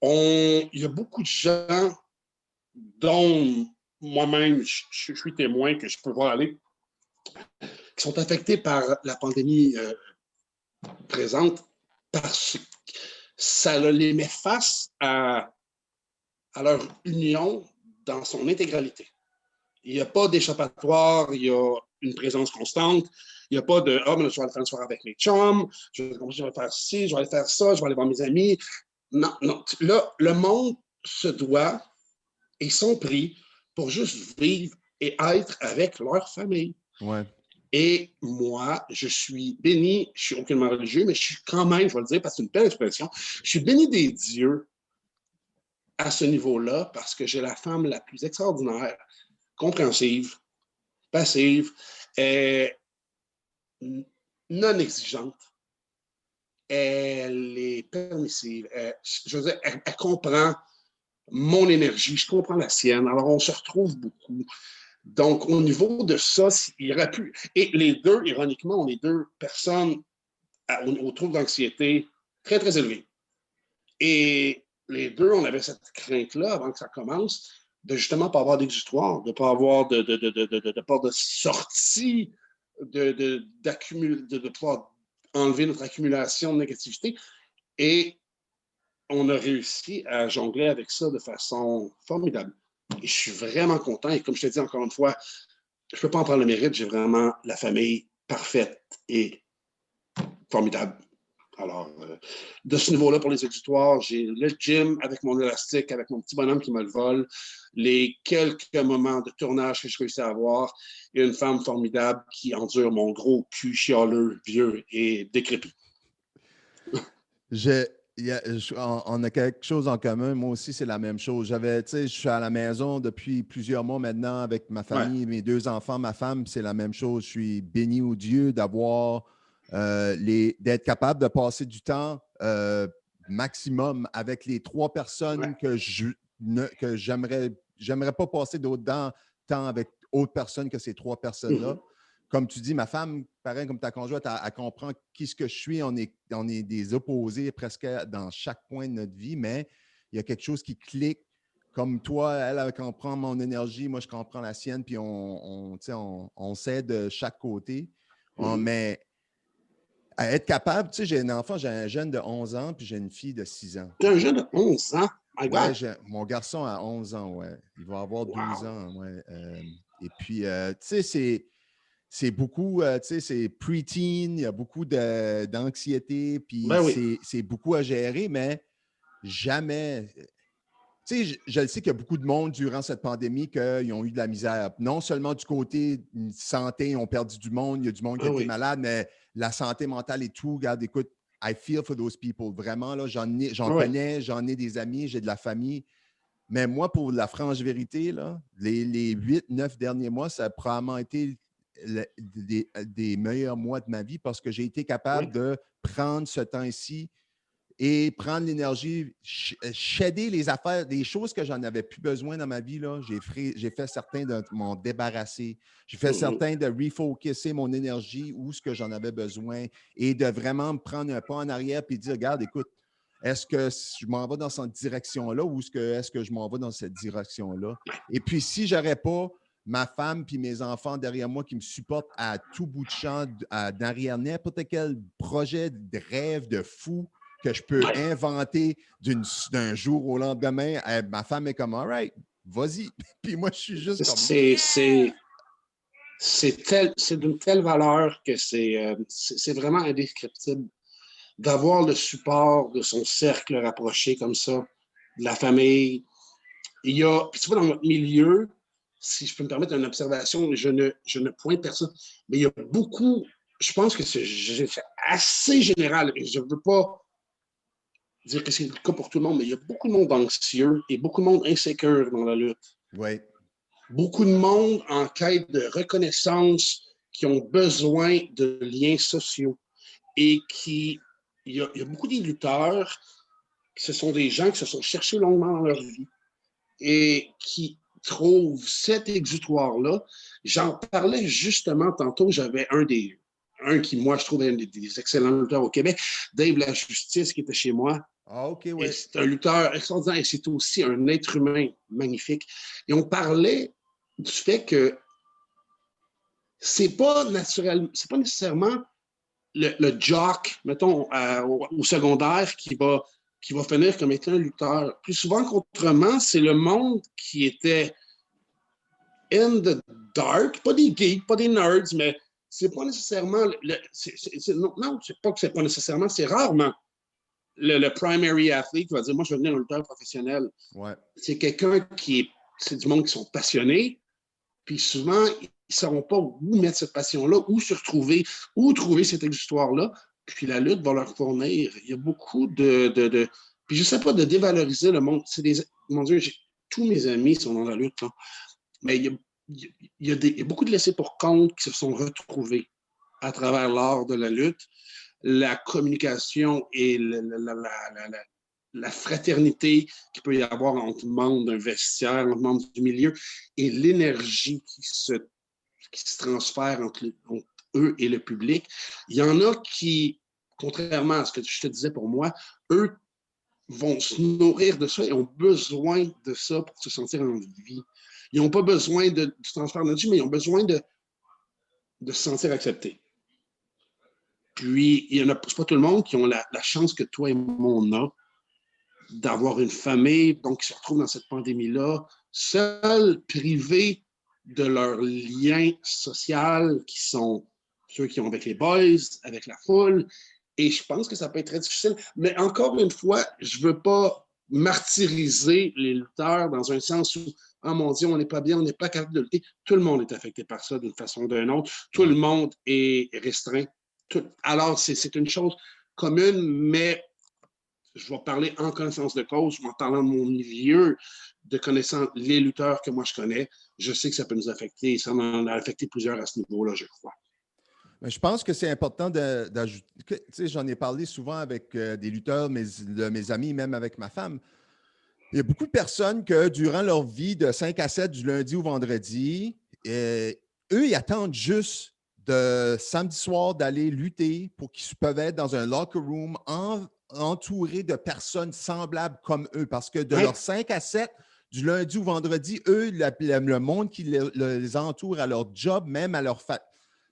il y a beaucoup de gens dont moi-même, je suis témoin que je peux voir aller, qui sont affectés par la pandémie présente parce que ça les met face à leur union dans son intégralité. Il n'y a pas d'échappatoire, il y a une présence constante. Il n'y a pas de « Ah, mais je vais aller faire une soirée avec mes chums, je vais faire ci, je vais aller faire ça, je vais aller voir mes amis. » Non, non. Là, le monde se doit et sont pris pour juste vivre et être avec leur famille. Ouais. Et moi, je suis béni, je suis aucunement religieux, mais je suis quand même, je vais le dire parce que c'est une belle expression, je suis béni des dieux à ce niveau-là parce que j'ai la femme la plus extraordinaire, compréhensive, passive, non exigeante. Elle est permissive. Je veux dire, elle comprend mon énergie, je comprends la sienne. Alors, on se retrouve beaucoup. Donc, au niveau de ça, il y aurait pu... Et les deux, ironiquement, on est 2 personnes au trouble d'anxiété très, très élevé. Et les 2, on avait cette crainte-là avant que ça commence de justement pas avoir d'exutoire, de pas avoir de sortie de pouvoir enlever notre accumulation de négativité. Et on a réussi à jongler avec ça de façon formidable. Et je suis vraiment content. Et comme je te dis encore une fois, je ne peux pas en prendre le mérite. J'ai vraiment la famille parfaite et formidable. Alors, de ce niveau-là, pour les exutoires, j'ai le gym avec mon élastique, avec mon petit bonhomme qui me le vole, les quelques moments de tournage que je réussis à avoir, et une femme formidable qui endure mon gros cul chialeux, vieux et décrépit. On a quelque chose en commun. Moi aussi, c'est la même chose. Je suis à la maison depuis plusieurs mois maintenant avec ma famille, mes 2 enfants, ma femme, c'est la même chose. Je suis béni au Dieu d'avoir d'être capable de passer du temps maximum avec les 3 personnes que j'aimerais pas passer d'autres temps avec autres personnes que ces 3 personnes-là. Comme tu dis, ma femme, pareil comme ta conjointe, elle comprend qui ce que je suis. On est des opposés presque dans chaque point de notre vie, mais il y a quelque chose qui clique. Comme toi, elle comprend mon énergie, moi, je comprends la sienne, puis on s'aide de chaque côté. Mais à être capable, j'ai un enfant, j'ai un jeune de 11 ans, puis j'ai une fille de 6 ans. Tu as un jeune de 11 ans? My God. Mon garçon a 11 ans, ouais. Il va avoir 12 ans, ouais. Et puis, c'est beaucoup, c'est preteen, il y a beaucoup d'anxiété, puis c'est beaucoup à gérer, mais jamais. Je le sais qu'il y a beaucoup de monde durant cette pandémie qui ont eu de la misère. Non seulement du côté santé, ils ont perdu du monde, il y a du monde qui a été malade, mais la santé mentale et tout. Regarde, écoute, I feel for those people. Vraiment, là, j'en connais, j'en ai des amis, j'ai de la famille. Mais moi, pour la franche vérité, là, les 8-9 derniers mois, ça a probablement été des meilleurs mois de ma vie parce que j'ai été capable de prendre ce temps-ci et prendre l'énergie, shedder les affaires, des choses que j'en avais plus besoin dans ma vie. J'ai fait certains de m'en débarrasser. J'ai fait certains de refocuser mon énergie où ce que j'en avais besoin et de vraiment me prendre un pas en arrière et dire, regarde, écoute, est-ce que je m'en vais dans cette direction-là ou est-ce que je m'en vais dans cette direction-là? Et puis, si je n'aurais pas ma femme puis mes enfants derrière moi qui me supportent à tout bout de champ, derrière n'importe quel projet de rêve de fou que je peux inventer d'un jour au lendemain, ma femme est comme, all right, vas-y. Puis moi, je suis juste comme... C'est d'une telle valeur que c'est vraiment indescriptible d'avoir le support de son cercle rapproché comme ça, de la famille. Il y a, puis tu vois, dans notre milieu, si je peux me permettre une observation, je ne pointe personne, mais il y a beaucoup, je pense que c'est assez général, et je ne veux pas dire que c'est le cas pour tout le monde, mais il y a beaucoup de monde anxieux et beaucoup de monde insécure dans la lutte. Oui. Beaucoup de monde en quête de reconnaissance, qui ont besoin de liens sociaux et il y a beaucoup de lutteurs, ce sont des gens qui se sont cherchés longuement dans leur vie et qui trouvent cet exutoire-là. J'en parlais justement tantôt, j'avais un qui, moi, je trouve un des excellents lutteurs au Québec, Dave La Justice, qui était chez moi. Ah, OK, oui. C'est un lutteur extraordinaire et c'est aussi un être humain magnifique. Et on parlait du fait que c'est pas nécessairement le jock, mettons, au secondaire qui va finir comme étant un lutteur. Plus souvent qu'autrement, c'est le monde qui était in the dark, pas des geeks, pas des nerds, mais c'est pas nécessairement... non, c'est pas que c'est pas nécessairement, c'est rarement le primary athlete qui va dire « Moi, je veux devenir un lutteur professionnel. Ouais. » C'est quelqu'un c'est du monde qui sont passionnés, puis souvent, ils ne sauront pas où mettre cette passion-là, où trouver cette histoire-là. Puis la lutte va leur fournir. Il y a beaucoup de puis je ne sais pas, de dévaloriser le monde. Mon Dieu, tous mes amis sont dans la lutte, là. Mais il y a beaucoup de laissés pour compte qui se sont retrouvés à travers l'art de la lutte, la communication et la fraternité qu'il peut y avoir entre membres d'un vestiaire, entre membres du milieu, et l'énergie qui se transfère entre eux et le public. Il y en a qui, contrairement à ce que je te disais pour moi, eux vont se nourrir de ça et ont besoin de ça pour se sentir en vie. Ils n'ont pas besoin du transfert d'énergie, mais ils ont besoin de se sentir accepté. Puis, c'est pas tout le monde qui ont la chance que toi et moi on a d'avoir une famille, donc qui se retrouvent dans cette pandémie-là, seuls, privés de leurs liens sociaux qui sont ceux qui ont avec les boys, avec la foule. Et je pense que ça peut être très difficile. Mais encore une fois, je ne veux pas martyriser les lutteurs dans un sens où, oh mon Dieu, on n'est pas bien, on n'est pas capable de lutter. Tout le monde est affecté par ça d'une façon ou d'une autre. Tout le monde est restreint. Alors, c'est une chose commune, mais je vais parler en connaissance de cause, en parlant de mon milieu, de connaissant les lutteurs que moi je connais. Je sais que ça peut nous affecter. Ça en a affecté plusieurs à ce niveau-là, je crois. Je pense que c'est important d'ajouter. Tu sais, j'en ai parlé souvent avec des lutteurs, de mes amis, même avec ma femme. Il y a beaucoup de personnes que durant leur vie de 5 à 7, du lundi au vendredi, eux, ils attendent juste de samedi soir d'aller lutter pour qu'ils peuvent être dans un locker room entourés de personnes semblables comme eux. Parce que de leurs 5 à 7, du lundi au vendredi, eux, le monde qui les entoure à leur job, même à leur famille.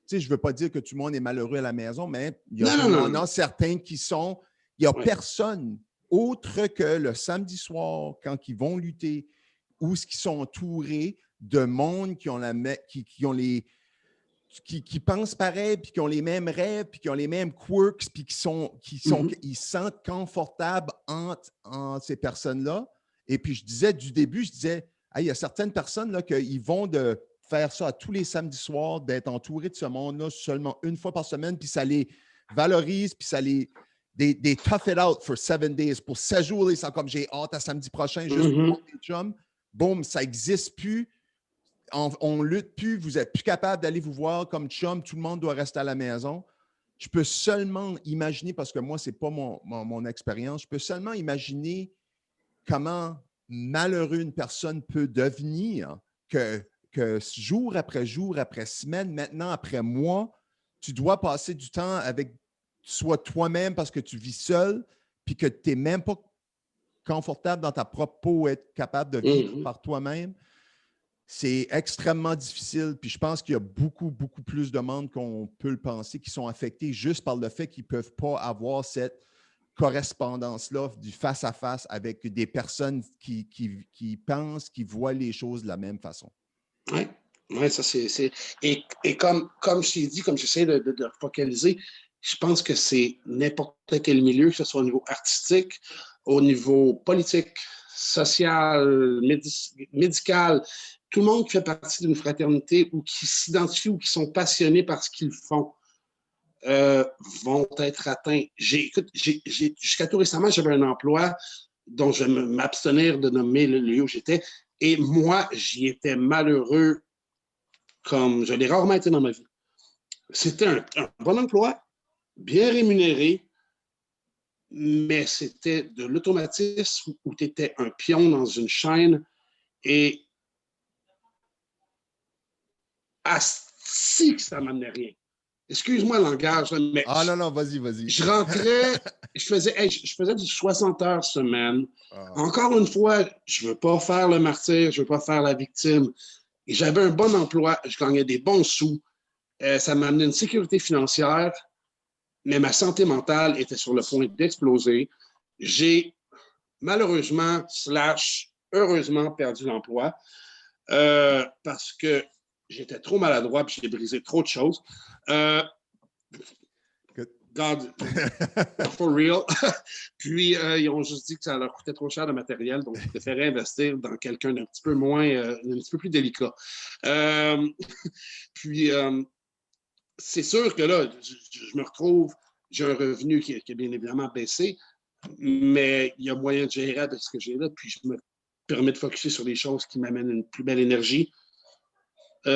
Tu sais, je ne veux pas dire que tout le monde est malheureux à la maison, mais il y en a certains qui sont. Il n'y a personne autre que le samedi soir, quand ils vont lutter, où ils sont entourés de monde qui pensent pareil, puis qui ont les mêmes rêves, puis qui ont les mêmes quirks, puis ils se sentent confortables entre ces personnes-là. Et puis, je disais du début, hey, il y a certaines personnes là, qui vont de faire ça à tous les samedis soirs, d'être entourés de ce monde-là seulement une fois par semaine, puis ça les valorise, puis ça les... Des tough it out for 7 days. Pour 7 jours, ils sont comme j'ai hâte à samedi prochain, juste pour voir les chums. Boum, ça n'existe plus. On ne lutte plus. Vous n'êtes plus capable d'aller vous voir comme chum. Tout le monde doit rester à la maison. Je peux seulement imaginer, parce que moi, ce n'est pas mon expérience, je peux seulement imaginer comment malheureux une personne peut devenir que jour après semaine, maintenant après mois, tu dois passer du temps avec soit toi-même parce que tu vis seul, puis que tu n'es même pas confortable dans ta propre peau, être capable de vivre par toi-même. C'est extrêmement difficile. Puis je pense qu'il y a beaucoup, beaucoup plus de monde qu'on peut le penser qui sont affectés juste par le fait qu'ils ne peuvent pas avoir cette correspondance-là du face-à-face avec des personnes qui pensent, qui voient les choses de la même façon. Oui, ça c'est. Et comme je t'ai dit, comme j'essaie de focaliser, je pense que c'est n'importe quel milieu, que ce soit au niveau artistique, au niveau politique, social, médical, tout le monde qui fait partie d'une fraternité ou qui s'identifient ou qui sont passionnés par ce qu'ils font vont être atteints. Jusqu'à tout récemment, j'avais un emploi dont je vais m'abstenir de nommer le lieu où j'étais. Et moi, j'y étais malheureux comme je l'ai rarement été dans ma vie. C'était un bon emploi, bien rémunéré, mais c'était de l'automatisme où tu étais un pion dans une chaîne et asti que ça m'amenait rien. Excuse-moi le langage, mais... Ah non, vas-y. Je rentrais, je faisais du 60 heures semaine. Encore une fois, je ne veux pas faire le martyr, je ne veux pas faire la victime. Et j'avais un bon emploi, je gagnais des bons sous. Ça m'amenait une sécurité financière, mais ma santé mentale était sur le point d'exploser. J'ai malheureusement, heureusement perdu l'emploi parce que j'étais trop maladroit et j'ai brisé trop de choses. God, for real. Puis, ils ont juste dit que ça leur coûtait trop cher de matériel, donc ils préféraient investir dans quelqu'un d'un petit peu moins, un petit peu plus délicat. Puis, c'est sûr que là, je me retrouve, j'ai un revenu qui a bien évidemment baissé, mais il y a moyen de gérer avec ce que j'ai là, puis je me permets de focusser sur des choses qui m'amènent une plus belle énergie. À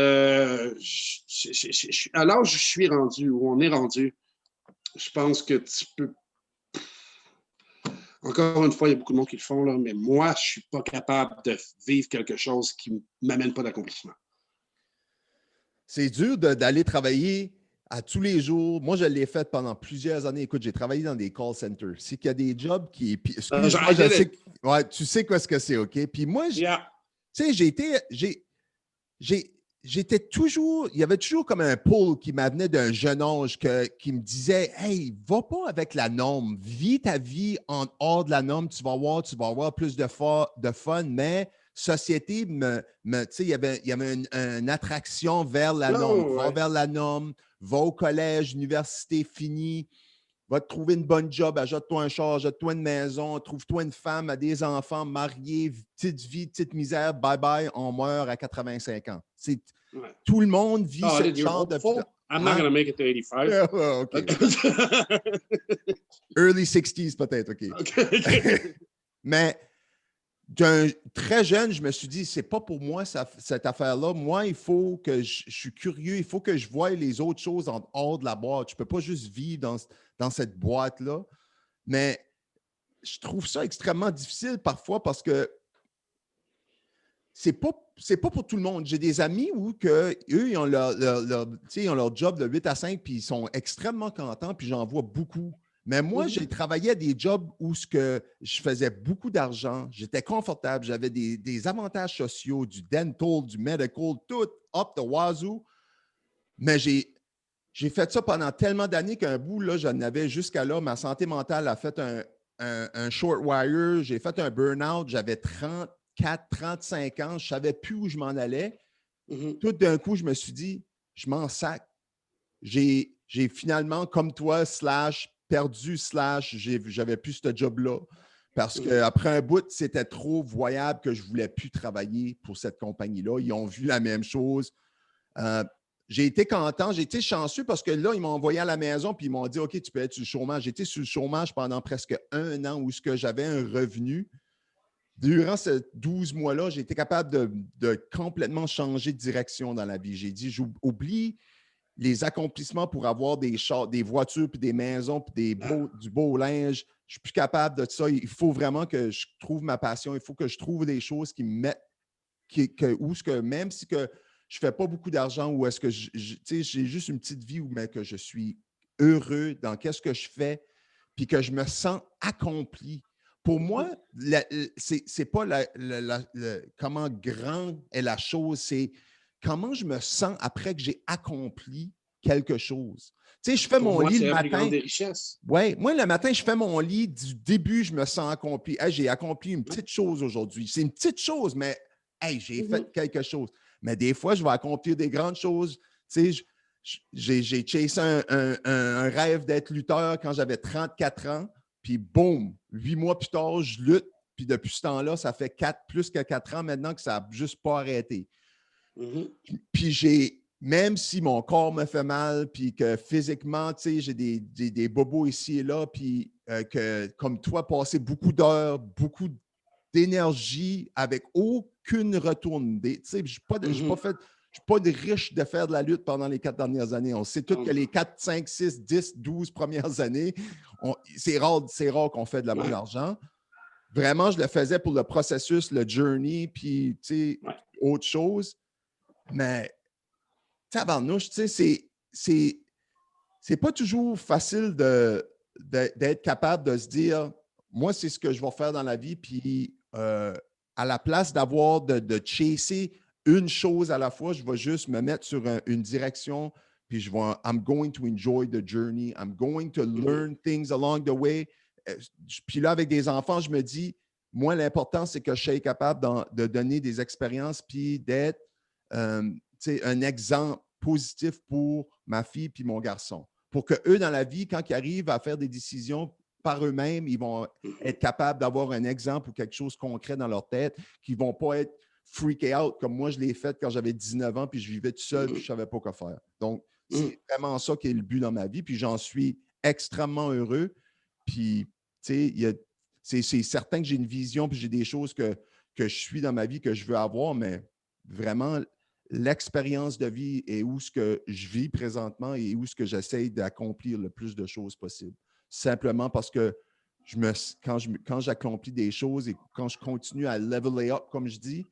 l'âge où je suis rendu, où on est rendu, je pense que tu peux... Encore une fois, il y a beaucoup de monde qui le font, là, mais moi, je ne suis pas capable de vivre quelque chose qui ne m'amène pas d'accomplissement. C'est dur d'aller travailler à tous les jours. Moi, je l'ai fait pendant plusieurs années. Écoute, j'ai travaillé dans des call centers. C'est qu'il y a des jobs qui... Excuse-moi, je sais que... Ouais, tu sais quoi ce que c'est, OK? Puis moi, tu sais, il y avait toujours comme un pull qui m'amenait d'un jeune âge qui me disait hey, va pas avec la norme, vis ta vie en hors de la norme, tu vas avoir plus de fun, mais société tu sais, il y avait une attraction vers la norme. Non, Va ouais. vers la norme, va au collège, université, fini, va te trouver une bonne job, achète-toi un char, achète-toi une maison, trouve-toi une femme, a des enfants, mariés, petite vie, petite misère, bye bye, on meurt à 85 ans. Ouais. Tout le monde vit ce Colin, you're genre de. hopeful. I'm not Hein? going to make it to 85. OK. Early 60s peut-être, OK. Okay. Mais d'un très jeune, je me suis dit, c'est pas pour moi cette affaire-là. Moi, il faut que je suis curieux, il faut que je voie les autres choses en hors de la boîte. Je peux pas juste vivre dans cette boîte-là. Mais je trouve ça extrêmement difficile parfois parce que c'est pas pour tout le monde. J'ai des amis où eux, ils ont ils ont leur job de 8 à 5 puis ils sont extrêmement contents, puis j'en vois beaucoup. Mais moi, j'ai travaillé à des jobs où je faisais beaucoup d'argent, j'étais confortable, j'avais des avantages sociaux, du dental, du medical, tout up the wazoo. Mais j'ai fait ça pendant tellement d'années qu'un bout, là, j'en avais jusqu'à là. Ma santé mentale a fait un short wire, j'ai fait un burn-out, j'avais 35 ans, je ne savais plus où je m'en allais. Tout d'un coup, je me suis dit, je m'en sac. J'ai finalement, comme toi, perdu, j'avais plus ce job-là. Parce qu'après un bout, c'était trop voyable que je ne voulais plus travailler pour cette compagnie-là. Ils ont vu la même chose. J'ai été content, j'ai été chanceux parce que là, ils m'ont envoyé à la maison puis ils m'ont dit OK, tu peux être sur le chômage. J'ai été sur le chômage pendant presque 1 an où j'avais un revenu. Durant ces 12 mois-là, j'ai été capable de complètement changer de direction dans la vie. J'ai dit, j'oublie les accomplissements pour avoir des chars, des voitures, puis des maisons, puis du beau linge. Je ne suis plus capable de ça. Il faut vraiment que je trouve ma passion. Il faut que je trouve des choses qui me mettent, même si que je ne fais pas beaucoup d'argent ou est-ce que j'ai juste une petite vie où mais que je suis heureux dans qu'est-ce que je fais, puis que je me sens accompli. Pour moi, c'est pas comment grand est la chose, c'est comment je me sens après que j'ai accompli quelque chose. Tu sais, je fais Pour mon moi, lit c'est le la plus matin. grande des richesses. Oui, moi, le matin, je fais mon lit. Du début, je me sens accompli. Hey, j'ai accompli une petite chose aujourd'hui. C'est une petite chose, mais hey, j'ai fait quelque chose. Mais des fois, je vais accomplir des grandes choses. Tu sais, j'ai chassé un rêve d'être lutteur quand j'avais 34 ans. Puis, boum, 8 mois plus tard, je lutte. Puis, depuis ce temps-là, ça fait plus que 4 ans maintenant que ça n'a juste pas arrêté. Puis, même si mon corps me fait mal, puis que physiquement, tu sais, j'ai des bobos ici et là, puis que, comme toi, passer beaucoup d'heures, beaucoup d'énergie avec aucune retourne. Tu sais, je ne suis pas de riche de faire de la lutte pendant les 4 dernières années. On sait tous que les 4, 5, 6, 10, 12 premières années, c'est rare qu'on fait de la bonne argent. Vraiment, je le faisais pour le processus, le journey, puis, tu sais, autre chose. Mais, tabarnouche, tu sais, c'est pas toujours facile d'être capable de se dire, moi, c'est ce que je vais faire dans la vie, puis à la place d'avoir de chasser une chose à la fois, je vais juste me mettre sur une direction, puis I'm going to enjoy the journey, I'm going to learn things along the way. Puis là, avec des enfants, je me dis, moi, l'important, c'est que je sois capable de donner des expériences, puis d'être un exemple positif pour ma fille puis mon garçon. Pour qu'eux, dans la vie, quand ils arrivent à faire des décisions par eux-mêmes, ils vont être capables d'avoir un exemple ou quelque chose de concret dans leur tête, qu'ils ne vont pas être freakés out comme moi, je l'ai fait quand j'avais 19 ans, puis je vivais tout seul, puis je ne savais pas quoi faire. Donc, c'est vraiment ça qui est le but dans ma vie, puis j'en suis extrêmement heureux. Puis, tu sais, c'est certain que j'ai une vision, puis j'ai des choses que je suis dans ma vie que je veux avoir, mais vraiment, l'expérience de vie et où ce que je vis présentement et où ce que j'essaye d'accomplir le plus de choses possible. Simplement parce que quand j'accomplis des choses et quand je continue à leveler up, comme je dis,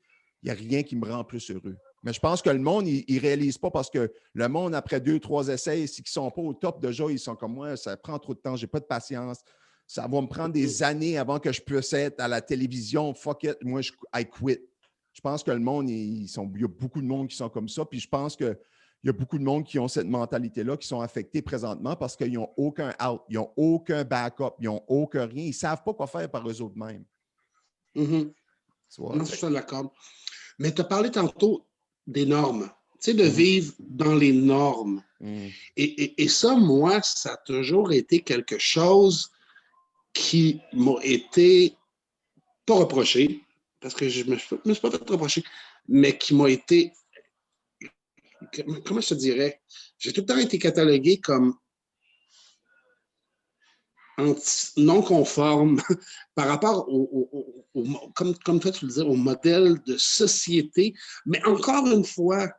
il n'y a rien qui me rend plus heureux. Mais je pense que le monde, il ne réalise pas parce que le monde, après 2, 3 essais, s'ils ne sont pas au top déjà, ils sont comme moi, ça prend trop de temps, je n'ai pas de patience. Ça va me prendre des années avant que je puisse être à la télévision. Fuck it, moi, I quit. Je pense que le monde, il y a beaucoup de monde qui sont comme ça. Puis je pense qu'il y a beaucoup de monde qui ont cette mentalité-là, qui sont affectés présentement parce qu'ils n'ont aucun out, ils n'ont aucun backup, ils n'ont aucun rien. Ils ne savent pas quoi faire par eux autres mêmes. Mm-hmm. Tu vois? Non, je suis d'accord. Mais tu as parlé tantôt des normes. Tu sais, de vivre dans les normes. Et ça, moi, ça a toujours été quelque chose qui m'a été pas reproché, parce que je me suis pas fait reprocher, mais qui m'a été, comment je te dirais, j'ai tout le temps été catalogué comme non conforme par rapport comme toi tu le disais, au modèle de société. Mais encore une fois,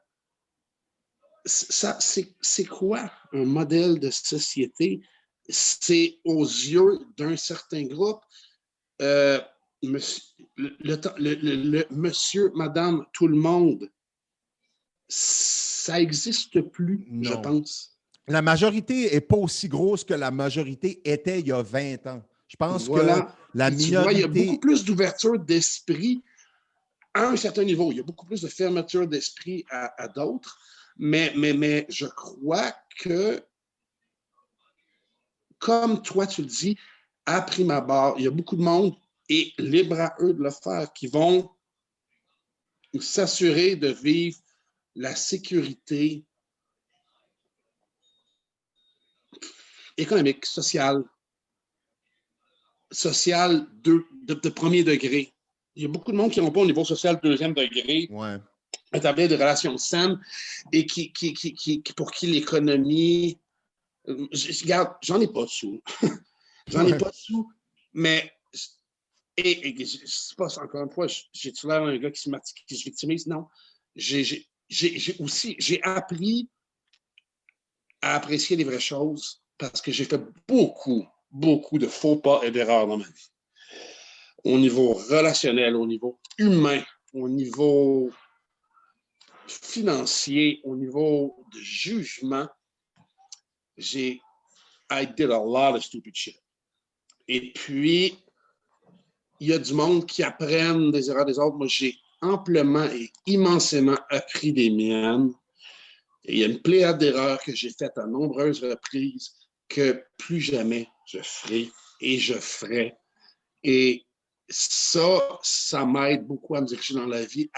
c'est quoi un modèle de société? C'est aux yeux d'un certain groupe. Le monsieur, madame, tout le monde, ça n'existe plus, Non. je pense. La majorité n'est pas aussi grosse que la majorité était il y a 20 ans. Je pense que la minorité... Tu vois, il y a beaucoup plus d'ouverture d'esprit à un certain niveau. Il y a beaucoup plus de fermeture d'esprit à d'autres. Mais je crois que, comme toi tu le dis, à prime abord, il y a beaucoup de monde, et libre à eux de le faire, qui vont s'assurer de vivre la sécurité économique, sociale de premier degré. Il y a beaucoup de monde qui n'ont pas au niveau social deuxième degré établir des relations saines et pour qui l'économie... Regarde, j'en ai pas de sous. J'en ai pas de sous, mais... Et c'est pas, encore une fois, j'ai-tu l'air un gars qui se victimise? Non. J'ai appris à apprécier les vraies choses parce que j'ai fait beaucoup de faux pas et d'erreurs dans ma vie. Au niveau relationnel, au niveau humain, au niveau financier, au niveau de jugement, I did a lot of stupid shit. Et puis, il y a du monde qui apprennent des erreurs des autres. Moi, j'ai amplement et immensément appris des miennes. Et il y a une pléiade d'erreurs que j'ai faites à nombreuses reprises que plus jamais je ferai et je ferai. Et ça m'aide beaucoup à me diriger dans la vie.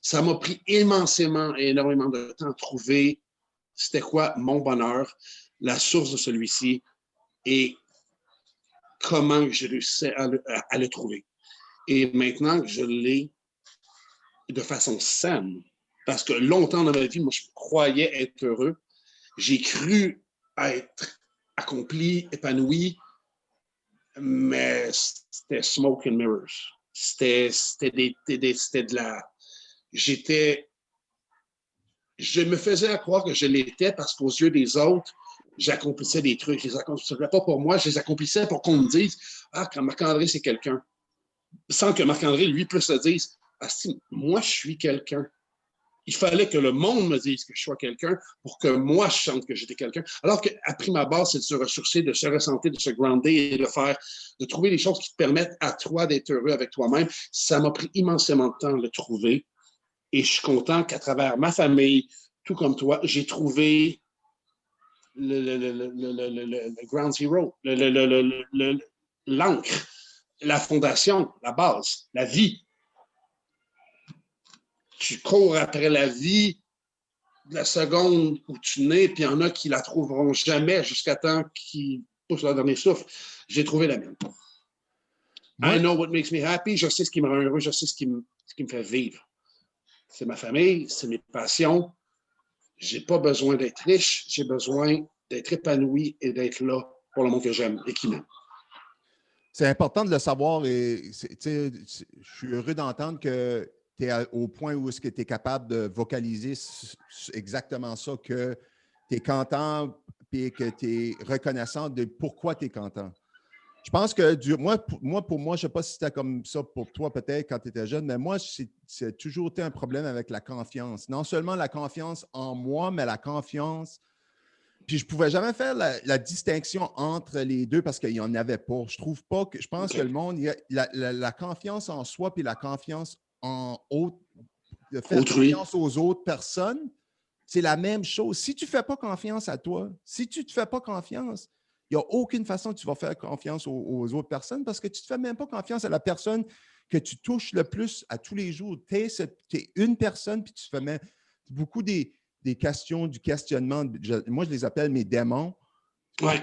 Ça m'a pris immensément et énormément de temps à trouver c'était quoi mon bonheur, la source de celui-ci et comment j'ai réussi à le trouver. Et maintenant que je l'ai de façon saine, parce que longtemps dans ma vie, moi, je croyais être heureux. J'ai cru être accompli, épanoui, mais c'était smoke and mirrors. C'était de la... Je me faisais croire que je l'étais parce qu'aux yeux des autres, j'accomplissais des trucs. Je les accomplissais pas pour moi, je les accomplissais pour qu'on me dise « Ah, quand Marc-André, c'est quelqu'un. » Sans que Marc-André, lui, puisse se dire « Ah, si, moi, je suis quelqu'un. » Il fallait que le monde me dise que je sois quelqu'un pour que moi, je sente que j'étais quelqu'un. Alors qu'à prime abord, c'est de se ressourcer, de se ressentir, de se grounder et de trouver les choses qui te permettent à toi d'être heureux avec toi-même. Ça m'a pris immensément de temps de le trouver. Et je suis content qu'à travers ma famille, tout comme toi, j'ai trouvé le ground zero, l'encre, la fondation, la base, la vie. Tu cours après la vie de la seconde où tu nais, puis il y en a qui la trouveront jamais jusqu'à temps qu'ils poussent leur dernier souffle. J'ai trouvé la mienne. I know what makes me happy. Je sais ce qui me rend heureux. Je sais ce qui me fait vivre. C'est ma famille, c'est mes passions. J'ai pas besoin d'être riche. J'ai besoin d'être épanoui et d'être là pour le monde que j'aime et qui m'aime. C'est important de le savoir et je suis heureux d'entendre que tu es au point où est-ce que tu es capable de vocaliser exactement ça, que tu es content et que tu es reconnaissant de pourquoi tu es content. Je pense que pour moi, je ne sais pas si c'était comme ça pour toi peut-être quand tu étais jeune, mais moi, c'est toujours été un problème avec la confiance. Non seulement la confiance en moi, mais la confiance. Puis je ne pouvais jamais faire la distinction entre les deux parce qu'il n'y en avait pas. Je pense que le monde, la confiance en soi puis la confiance de faire Autrui. confiance aux autres personnes, c'est la même chose. Si tu ne fais pas confiance à toi, si tu ne te fais pas confiance, il n'y a aucune façon que tu vas faire confiance aux autres personnes parce que tu ne te fais même pas confiance à la personne que tu touches le plus à tous les jours. Tu es une personne, puis tu fais même beaucoup des questions, du questionnement. Moi, je les appelle mes démons. Ouais.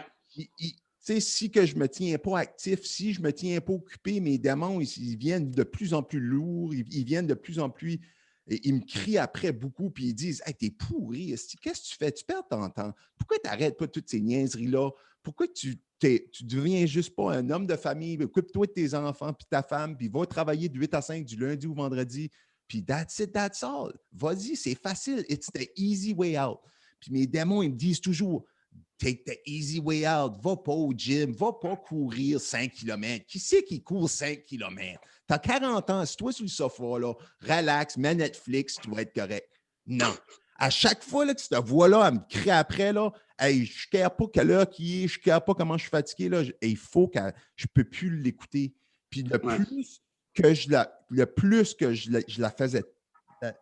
Si que je ne me tiens pas actif, si je ne me tiens pas occupé, mes démons, ils viennent de plus en plus lourds, ils viennent de plus en plus. Ils me crient après beaucoup, puis ils disent Hey, t'es pourri, qu'est-ce que tu fais? Tu perds ton temps. Pourquoi tu n'arrêtes pas toutes ces niaiseries-là? Pourquoi tu deviens juste pas un homme de famille? Occupe-toi de tes enfants, puis ta femme, puis va travailler de 8 à 5 du lundi au vendredi, puis that's it, that's all. Vas-y, c'est facile. It's the easy way out. Puis mes démons, ils me disent toujours Take the easy way out. Va pas au gym. Va pas courir 5 km. Qui c'est qui court 5 km? T'as 40 ans. Assis-toi sur le sofa, là, relax, mets Netflix, tu vas être correct. Non. À chaque fois là, que cette voix-là, elle me crie après, là, hey, je ne care pas quelle heure qui est, je ne care pas comment je suis fatigué, là, il faut que je ne peux plus l'écouter. Puis le plus que je la faisais,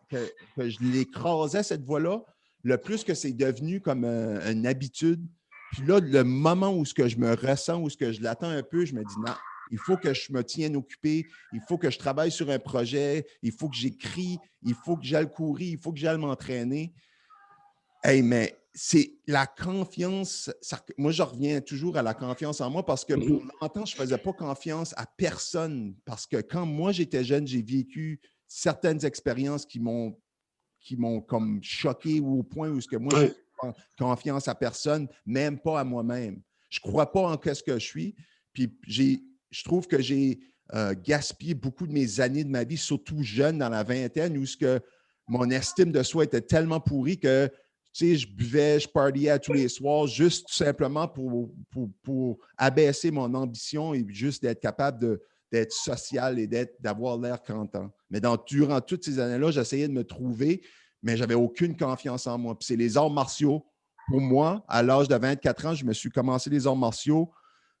que je l'écrasais, cette voix-là, le plus que c'est devenu comme une habitude. Puis là, le moment où ce que je me ressens, où ce que je l'attends un peu, je me dis non, il faut que je me tienne occupé, il faut que je travaille sur un projet, il faut que j'écris, il faut que j'aille courir, il faut que j'aille m'entraîner. Hey, mais c'est la confiance. Moi, je reviens toujours à la confiance en moi parce que pour longtemps, je ne faisais pas confiance à personne. Parce que quand moi, j'étais jeune, j'ai vécu certaines expériences qui m'ont comme choqué ou au point où ce que moi, je n'ai pas confiance à personne, même pas à moi-même. Je ne crois pas en ce que je suis. Puis je trouve que j'ai gaspillé beaucoup de mes années de ma vie, surtout jeune, dans la vingtaine, où ce que mon estime de soi était tellement pourrie que je buvais, je partiais tous les soirs, juste tout simplement pour abaisser mon ambition et juste d'être capable d'être social et d'avoir l'air content. Mais durant toutes ces années-là, j'essayais de me trouver, mais je n'avais aucune confiance en moi. Puis c'est les arts martiaux. Pour moi, à l'âge de 24 ans, je me suis commencé les arts martiaux.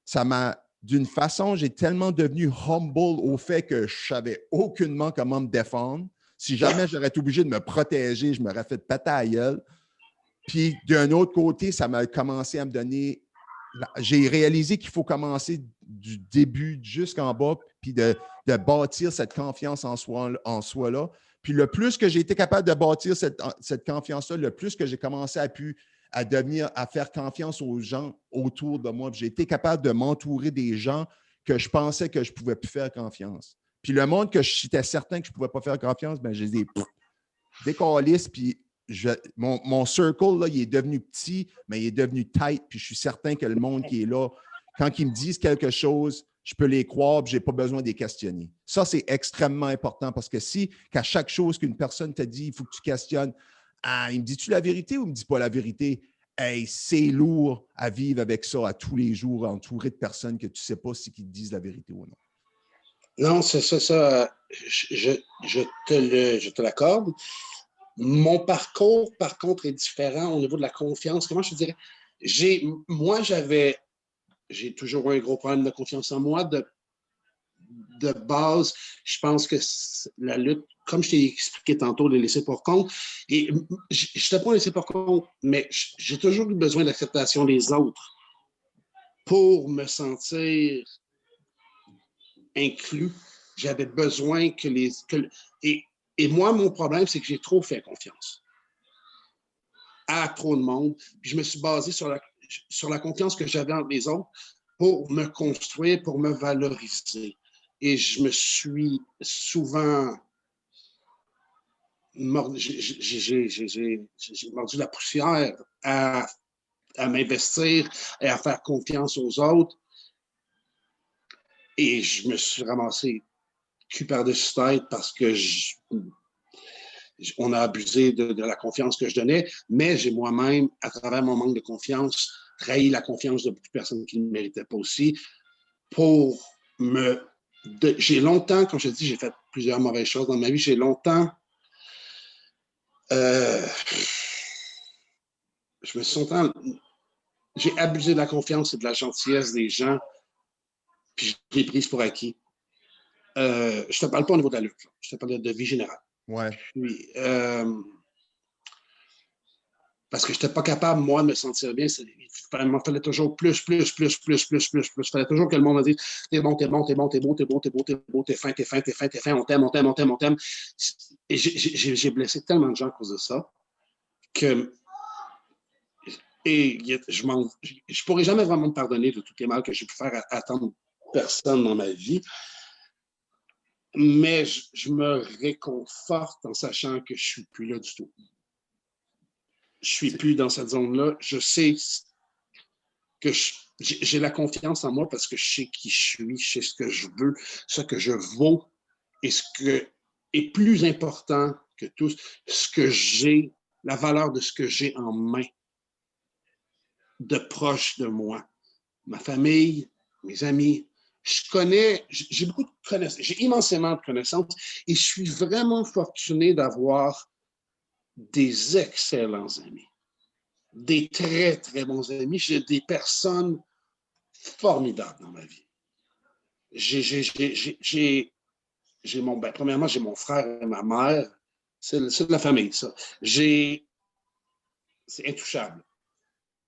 Ça m'a, d'une façon, j'ai tellement devenu humble au fait que je ne savais aucunement comment me défendre. Si jamais j'aurais été obligé de me protéger, je m'aurais fait péter à la gueule. Puis d'un autre côté, ça m'a commencé à me donner. J'ai réalisé qu'il faut commencer du début jusqu'en bas, puis de bâtir cette confiance en soi-là. Puis le plus que j'ai été capable de bâtir cette confiance-là, le plus que j'ai commencé à faire confiance aux gens autour de moi. Puis j'ai été capable de m'entourer des gens que je pensais que je ne pouvais plus faire confiance. Puis le monde que j'étais certain que je ne pouvais pas faire confiance, ben je les ai décalissent, puis mon circle, là, il est devenu petit, mais il est devenu tight, puis je suis certain que le monde qui est là, quand ils me disent quelque chose, je peux les croire, puis je n'ai pas besoin de les questionner. Ça, c'est extrêmement important parce que si, qu'à chaque chose qu'une personne te dit, il faut que tu questionnes, ah, il me dit-tu la vérité ou il ne me dit pas la vérité? Hey, c'est lourd à vivre avec ça à tous les jours, entouré de personnes que tu ne sais pas si ils te disent la vérité ou non. Non, c'est ça. Je te l'accorde. Mon parcours, par contre, est différent au niveau de la confiance. Comment je te dirais? J'ai toujours eu un gros problème de confiance en moi. De base, je pense que la lutte, comme je t'ai expliqué tantôt, les laisser pour compte, et je n'étais pas laissé pour compte, mais j'ai toujours eu besoin d'acceptation des autres pour me sentir inclus. J'avais besoin que et moi, mon problème, c'est que j'ai trop fait confiance à trop de monde. Puis je me suis basé sur la confiance que j'avais entre les autres pour me construire, pour me valoriser. Et je me suis souvent j'ai mordu la poussière à m'investir et à faire confiance aux autres. Et je me suis ramassé cul par-dessus tête parce que on a abusé de la confiance que je donnais, mais j'ai moi-même, à travers mon manque de confiance, trahi la confiance de beaucoup de personnes qui ne méritaient pas aussi pour j'ai longtemps, comme je te dis, j'ai fait plusieurs mauvaises choses dans ma vie, j'ai longtemps j'ai abusé de la confiance et de la gentillesse des gens, puis je l'ai prise pour acquis. je ne te parle pas au niveau de la lutte, là. Je te parle de vie générale. Ouais. Puis, parce que je n'étais pas capable, moi, de me sentir bien. Il m'en fallait toujours plus. Il fallait toujours que le monde me dise t'es bon, t'es bon, t'es bon, t'es beau, t'es beau, t'es beau, t'es beau, t'es fin, t'es fin, t'es fin, t'es fin, on t'aime, on t'aime, on t'aime, on t'aime. Et j'ai blessé tellement de gens à cause de ça que. Et je ne pourrai jamais vraiment me pardonner de tous les mal que j'ai pu faire à tant de personnes dans ma vie. Mais je me réconforte en sachant que je ne suis plus là du tout. Je suis plus dans cette zone-là. Je sais que j'ai la confiance en moi parce que je sais qui je suis, je sais ce que je veux, ce que je vaux et ce que est plus important que tout, ce que j'ai, la valeur de ce que j'ai en main de proche de moi. Ma famille, mes amis. J'ai beaucoup de connaissances, j'ai immensément de connaissances et je suis vraiment fortuné d'avoir des excellents amis. Des très, très bons amis. J'ai des personnes formidables dans ma vie. Premièrement, j'ai mon frère et ma mère. C'est de la famille, ça. C'est intouchable.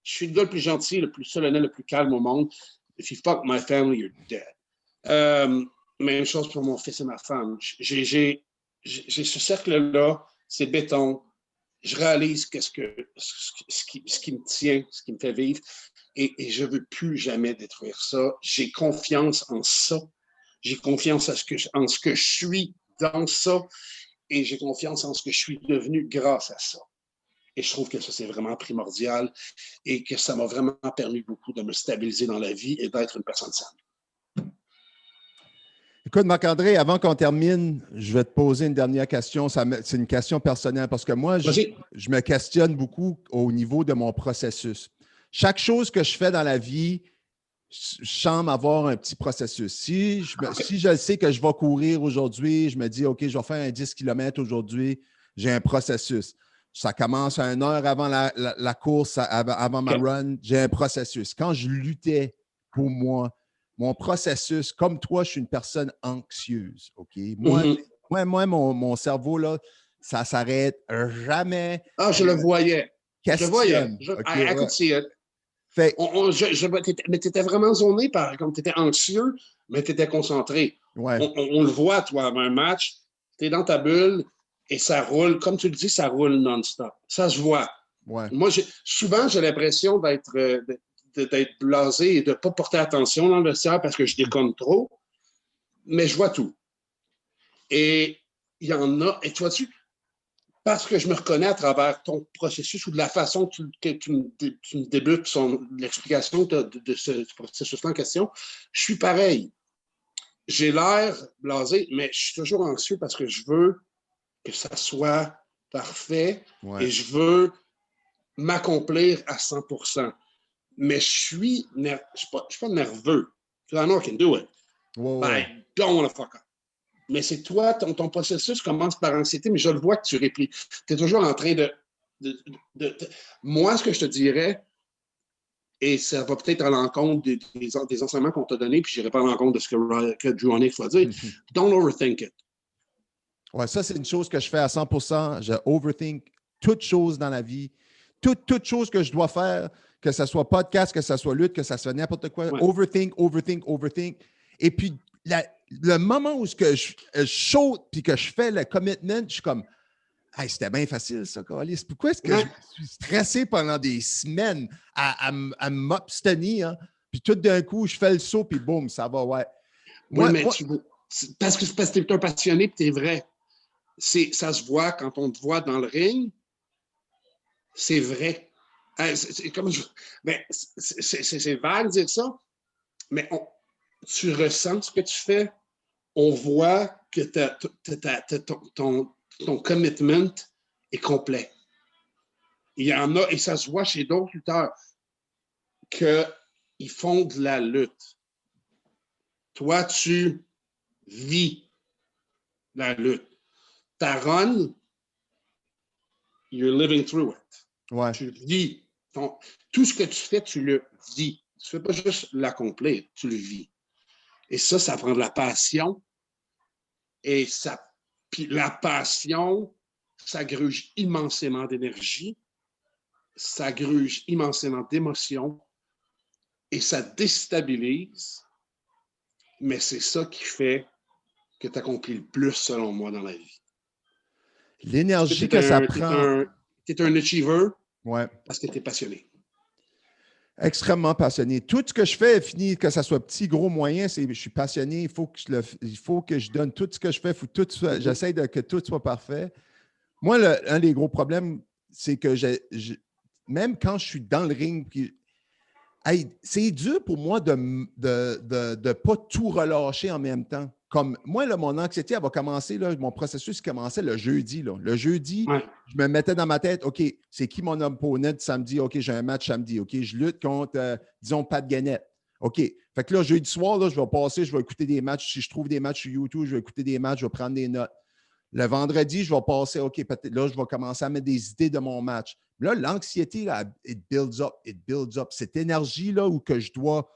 Je suis le gars le plus gentil, le plus solennel, le plus calme au monde. If you fuck my family, you're dead. Même chose pour mon fils et ma femme. J'ai ce cercle-là, c'est béton. Je réalise ce qui me tient, ce qui me fait vivre, et je ne veux plus jamais détruire ça. J'ai confiance en ça. J'ai confiance en ce que je suis dans ça, et j'ai confiance en ce que je suis devenu grâce à ça. Et je trouve que ça, c'est vraiment primordial et que ça m'a vraiment permis beaucoup de me stabiliser dans la vie et d'être une personne saine. Écoute, Marc-André, avant qu'on termine, je vais te poser une dernière question. C'est une question personnelle parce que moi, je me questionne beaucoup au niveau de mon processus. Chaque chose que je fais dans la vie, je semble avoir un petit processus. Si je sais que je vais courir aujourd'hui, je me dis, OK, je vais faire un 10 km aujourd'hui, j'ai un processus. Ça commence à 1 heure avant la course, avant ma run, j'ai un processus. Quand je luttais pour moi, mon processus, comme toi, je suis une personne anxieuse, OK? Moi, mon cerveau, là, ça ne s'arrête jamais. Ah, je le voyais. Je le voyais. Okay, Écoute, fait, mais tu étais vraiment zoné, par exemple. Tu étais anxieux, mais tu étais concentré. Ouais. On le voit, toi, avant un match, tu es dans ta bulle et ça roule. Comme tu le dis, ça roule non-stop. Ça se voit. Ouais. Moi, souvent, j'ai l'impression d'être blasé et de ne pas porter attention dans le vestiaire parce que je déconne trop, mais je vois tout. Et il y en a, et tu vois-tu, parce que je me reconnais à travers ton processus ou de la façon que tu me débutes l'explication de ce processus-là en question, je suis pareil. J'ai l'air blasé, mais je suis toujours anxieux parce que je veux que ça soit parfait et je veux m'accomplir à 100%. Mais je suis pas nerveux. I know I can do it. But I don't want to fuck up. Mais c'est toi, ton processus commence par anxiété, mais je le vois que tu réplies. Tu es toujours en train de. Moi, ce que je te dirais, et ça va peut-être à l'encontre des enseignements qu'on t'a donnés, puis je n'irai pas à l'encontre de ce que Drew Onyx va dire, don't overthink it. Ouais, ça, c'est une chose que je fais à 100%. Je overthink toute chose dans la vie. Toute chose que je dois faire, que ce soit podcast, que ce soit lutte, que ce soit n'importe quoi. Ouais. Overthink. Et puis, le moment où je saute puis que je fais le commitment, je suis comme, hey, c'était bien facile, ça, Carlis. Pourquoi est-ce que je suis stressé pendant des semaines à m'obstenir, hein? Puis tout d'un coup, je fais le saut, puis boum, ça va, ouais. Parce que tu es un passionné, puis tu es vrai. Ça se voit quand on te voit dans le ring. C'est vrai. C'est vague de dire ça, mais tu ressens ce que tu fais. On voit que ton commitment est complet. Il y en a, et ça se voit chez d'autres lutteurs, qu'ils font de la lutte. Toi, tu vis la lutte. Ta run, you're living through it. Ouais. Tu vis. Tout ce que tu fais, tu le vis. Tu ne fais pas juste l'accomplir, tu le vis. Et ça prend de la passion, Et puis la passion, ça gruge immensément d'énergie, ça gruge immensément d'émotions et ça déstabilise, mais c'est ça qui fait que tu accomplis le plus, selon moi, dans la vie. L'énergie que ça prend. Tu es un achiever Ouais. parce que tu es passionné. Extrêmement passionné. Tout ce que je fais est fini, que ça soit petit, gros, moyen, je suis passionné. Il faut que je donne tout ce que je fais. J'essaie que tout soit parfait. Moi, un des gros problèmes, c'est que même quand je suis dans le ring, c'est dur pour moi de ne pas tout relâcher en même temps. Comme moi, là, mon anxiété, elle va commencer, là, mon processus commençait le jeudi. Là. Le jeudi, Ouais. je me mettais dans ma tête, OK, c'est qui mon opponent samedi? OK, j'ai un match samedi. OK, je lutte contre, disons, Pat Guenette. OK. Fait que là, jeudi soir, là, je vais écouter des matchs. Si je trouve des matchs sur YouTube, je vais écouter des matchs, je vais prendre des notes. Le vendredi, je vais passer, OK, là, je vais commencer à mettre des idées de mon match. Là, l'anxiété, là, it builds up. Cette énergie-là où que je dois,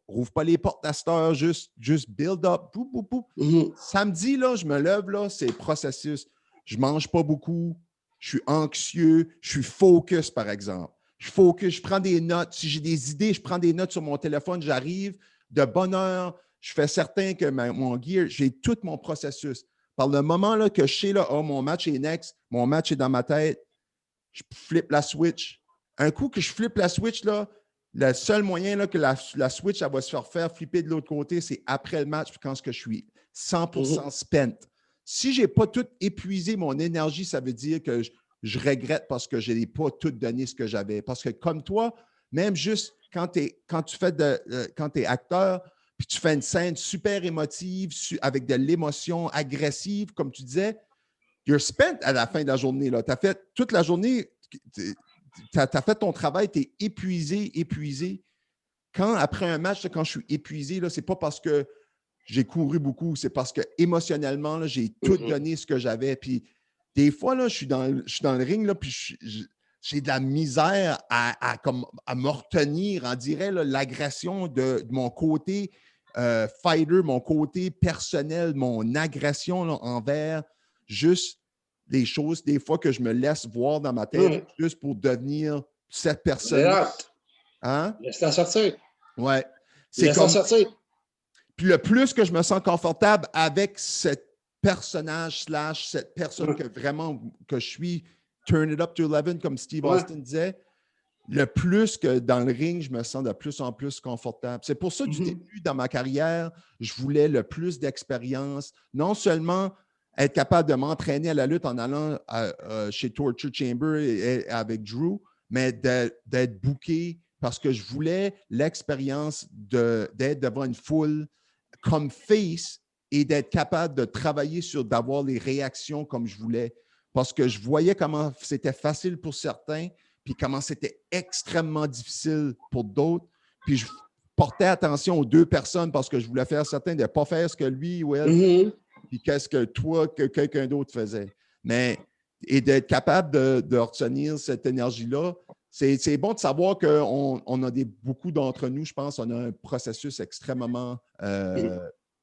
rouvre pas les portes à cette heure, juste build up. Boum, boum, boum. Mm-hmm. Samedi, là, je me lève, là, c'est le processus. Je mange pas beaucoup, je suis anxieux, je suis focus, par exemple. Je prends des notes. Si j'ai des idées, je prends des notes sur mon téléphone, j'arrive de bonne heure, je fais certain que mon gear, j'ai tout mon processus. Par le moment là, que je sais, là, mon match est next, mon match est dans ma tête, je flippe la switch. Un coup que je flippe la switch, là, le seul moyen là, que la switch elle va se faire flipper de l'autre côté, c'est après le match, quand je suis 100% spent. Si je n'ai pas tout épuisé mon énergie, ça veut dire que je regrette parce que je n'ai pas tout donné ce que j'avais. Parce que comme toi, même juste quand tu es acteur, puis tu fais une scène super émotive, avec de l'émotion agressive, comme tu disais, you're spent à la fin de la journée. Tu as fait toute la journée, tu as fait ton travail, tu es épuisé. Quand, après un match, quand je suis épuisé, ce n'est pas parce que j'ai couru beaucoup, c'est parce que émotionnellement, là, j'ai tout donné ce que j'avais. Puis des fois, là, je suis dans le ring, là, puis j'ai de la misère à me retenir, on dirait, là, l'agression de mon côté fighter, mon côté personnel, mon agression là, envers juste les choses, des fois, que je me laisse voir dans ma tête, juste pour devenir cette personne. Hein? Laisse-la sortir. Ouais. Laisse-la sortir. Puis le plus que je me sens confortable avec ce personnage / cette personne que vraiment que je suis, turn it up to 11, comme Steve Austin disait, le plus que dans le ring, je me sens de plus en plus confortable. C'est pour ça, du début, dans ma carrière, je voulais le plus d'expérience. Non seulement être capable de m'entraîner à la lutte en allant chez Torture Chamber et avec Drew, mais d'être booké parce que je voulais l'expérience d'être devant une foule comme face et d'être capable de travailler d'avoir les réactions comme je voulais. Parce que je voyais comment c'était facile pour certains, puis comment c'était extrêmement difficile pour d'autres. Puis je portais attention aux deux personnes parce que je voulais faire certain de ne pas faire ce que lui ou elle, puis qu'est-ce que toi, que quelqu'un d'autre faisait. Et d'être capable de retenir cette énergie-là, c'est bon de savoir qu'on a beaucoup d'entre nous, je pense, on a un processus extrêmement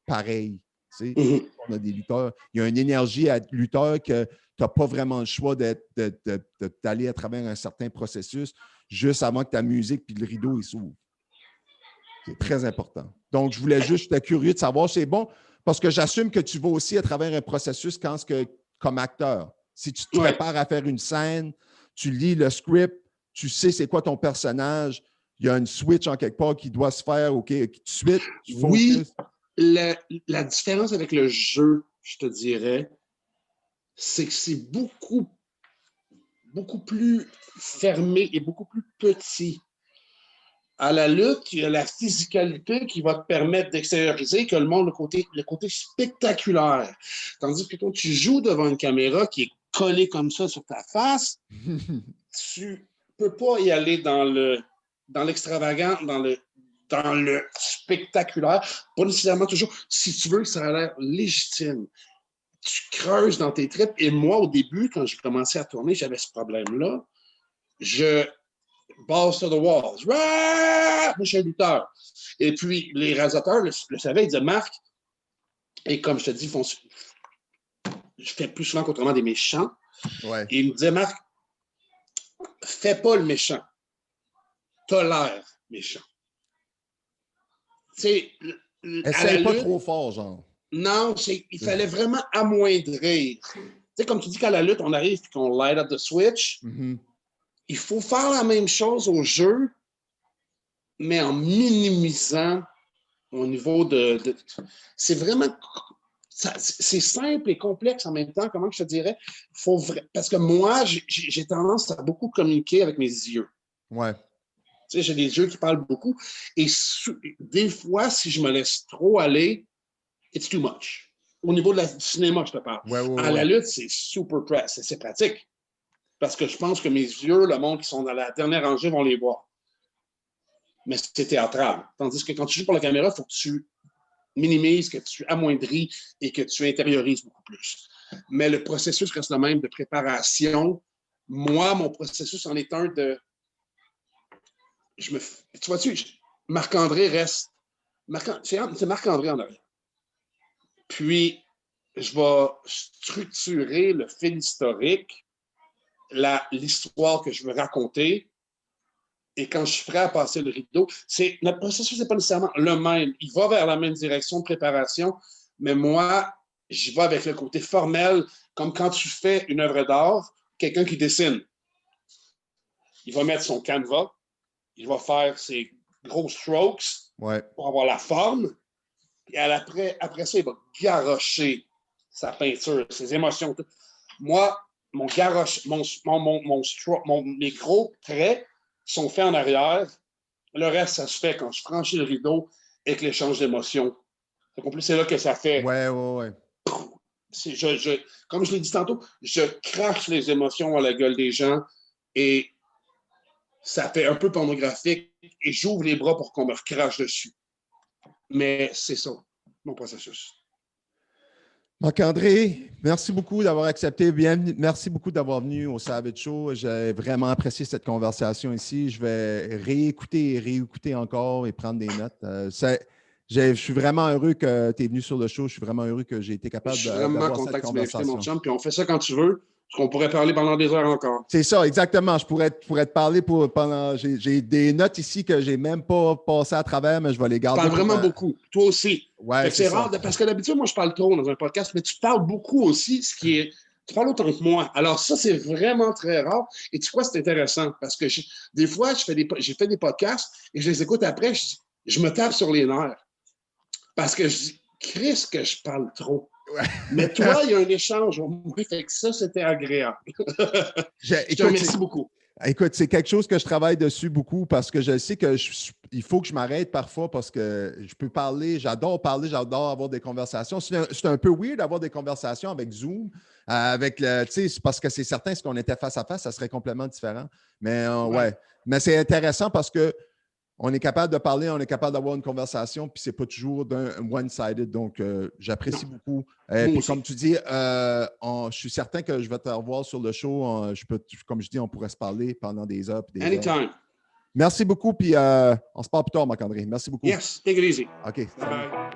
pareil. On a des lutteurs. Il y a une énergie à lutteur que tu n'as pas vraiment le choix d'aller à travers un certain processus juste avant que ta musique puis le rideau s'ouvre. C'est très important. Donc, je voulais juste, j'étais curieux de savoir, c'est bon, parce que j'assume que tu vas aussi à travers un processus comme acteur. Si tu te prépares à faire une scène, tu lis le script, tu sais c'est quoi ton personnage, il y a une switch en quelque part qui doit se faire, OK, tout de suite, tu focuses. Oui, la différence avec le jeu, je te dirais, c'est que c'est beaucoup plus fermé et beaucoup plus petit. À la lutte, il y a la physicalité qui va te permettre d'extérioriser que le côté spectaculaire. Tandis que quand tu joues devant une caméra qui est collée comme ça sur ta face, tu peux pas y aller dans l'extravagant, dans le spectaculaire. Pas nécessairement toujours. Si tu veux, ça a l'air légitime. Tu creuses dans tes tripes. Et moi, au début, quand j'ai commencé à tourner, j'avais ce problème-là. Je balls to the walls. Moi, je suis un lutteur. Et puis, les réalisateurs le savaient. Ils disaient, Marc, et comme je te dis, je fais plus souvent qu'autrement des méchants. Ouais. Et il me disait, Marc, fais pas le méchant. T'as l'air méchant. Tu sais, Essaye pas trop fort, genre. Non, il fallait vraiment amoindrir. Tu sais, comme tu dis qu'à la lutte, on arrive et qu'on light up the switch. Mm-hmm. Il faut faire la même chose au jeu, mais en minimisant au niveau de c'est vraiment... c'est simple et complexe en même temps, comment je te dirais? Parce que moi, j'ai tendance à beaucoup communiquer avec mes yeux. Ouais. Tu sais, j'ai des yeux qui parlent beaucoup. Et des fois, si je me laisse trop aller, it's too much. Au niveau du cinéma, je te parle. À la lutte, c'est super c'est pratique. Parce que je pense que mes yeux, le monde qui sont dans la dernière rangée vont les voir. Mais c'est théâtral. Tandis que quand tu joues pour la caméra, il faut que tu minimises, que tu amoindris et que tu intériorises beaucoup plus. Mais le processus reste le même de préparation. Moi, mon processus en est un de... Tu vois-tu, Marc-André reste... C'est Marc-André en arrière. Puis, je vais structurer le fil historique, l'histoire que je veux raconter. Et quand je suis prêt à passer le rideau, notre processus n'est pas nécessairement le même. Il va vers la même direction de préparation, mais moi, j'y vais avec le côté formel, comme quand tu fais une œuvre d'art, quelqu'un qui dessine. Il va mettre son canevas, il va faire ses gros strokes pour avoir la forme, et après ça, il va garrocher sa peinture, ses émotions. Tout. Moi, mes gros traits sont faits en arrière. Le reste, ça se fait quand je franchis le rideau et que l'échange d'émotions. C'est là que ça fait. Ouais. Comme je l'ai dit tantôt, je crache les émotions à la gueule des gens et ça fait un peu pornographique et j'ouvre les bras pour qu'on me recrache dessus. Mais c'est ça, mon processus. Marc-André, merci beaucoup d'avoir accepté. Merci beaucoup d'avoir venu au Savage Show. J'ai vraiment apprécié cette conversation ici. Je vais réécouter encore et prendre des notes. Je suis vraiment heureux que tu es venu sur le show. Je suis vraiment heureux que j'ai été capable d'avoir cette conversation. Mon chum, puis on fait ça quand tu veux. Parce qu'on pourrait parler pendant des heures encore. C'est ça, exactement. Je pourrais te parler pendant. J'ai des notes ici que j'ai même pas passées à travers, mais je vais les garder. Tu parles vraiment beaucoup. Toi aussi. Ouais, c'est rare, parce que d'habitude, moi, je parle trop dans un podcast, mais tu parles beaucoup aussi, tu parles autant que moi. Alors, ça, c'est vraiment très rare. Et tu vois, c'est intéressant parce que des fois, j'ai fait des podcasts et je les écoute après, je me tape sur les nerfs. Parce que je dis, Chris, que je parle trop. Ouais. Mais toi, il y a un échange au moins, fait que ça, c'était agréable. Je te remercie beaucoup. Écoute, c'est quelque chose que je travaille dessus beaucoup parce que je sais il faut que je m'arrête parfois parce que je peux parler, j'adore avoir des conversations. C'est un peu weird d'avoir des conversations avec Zoom, parce que c'est certain, si on était face à face, ça serait complètement différent. Mais ouais. Mais c'est intéressant parce que on est capable de parler, on est capable d'avoir une conversation, puis c'est pas toujours d'un one-sided. Donc, j'apprécie beaucoup. Puis comme tu dis, je suis certain que je vais te revoir sur le show. Comme je dis, on pourrait se parler pendant des heures. Anytime. Heures. Merci beaucoup, puis on se parle plus tard, Marc-André. Merci beaucoup. Yes, take it easy. OK. Bye.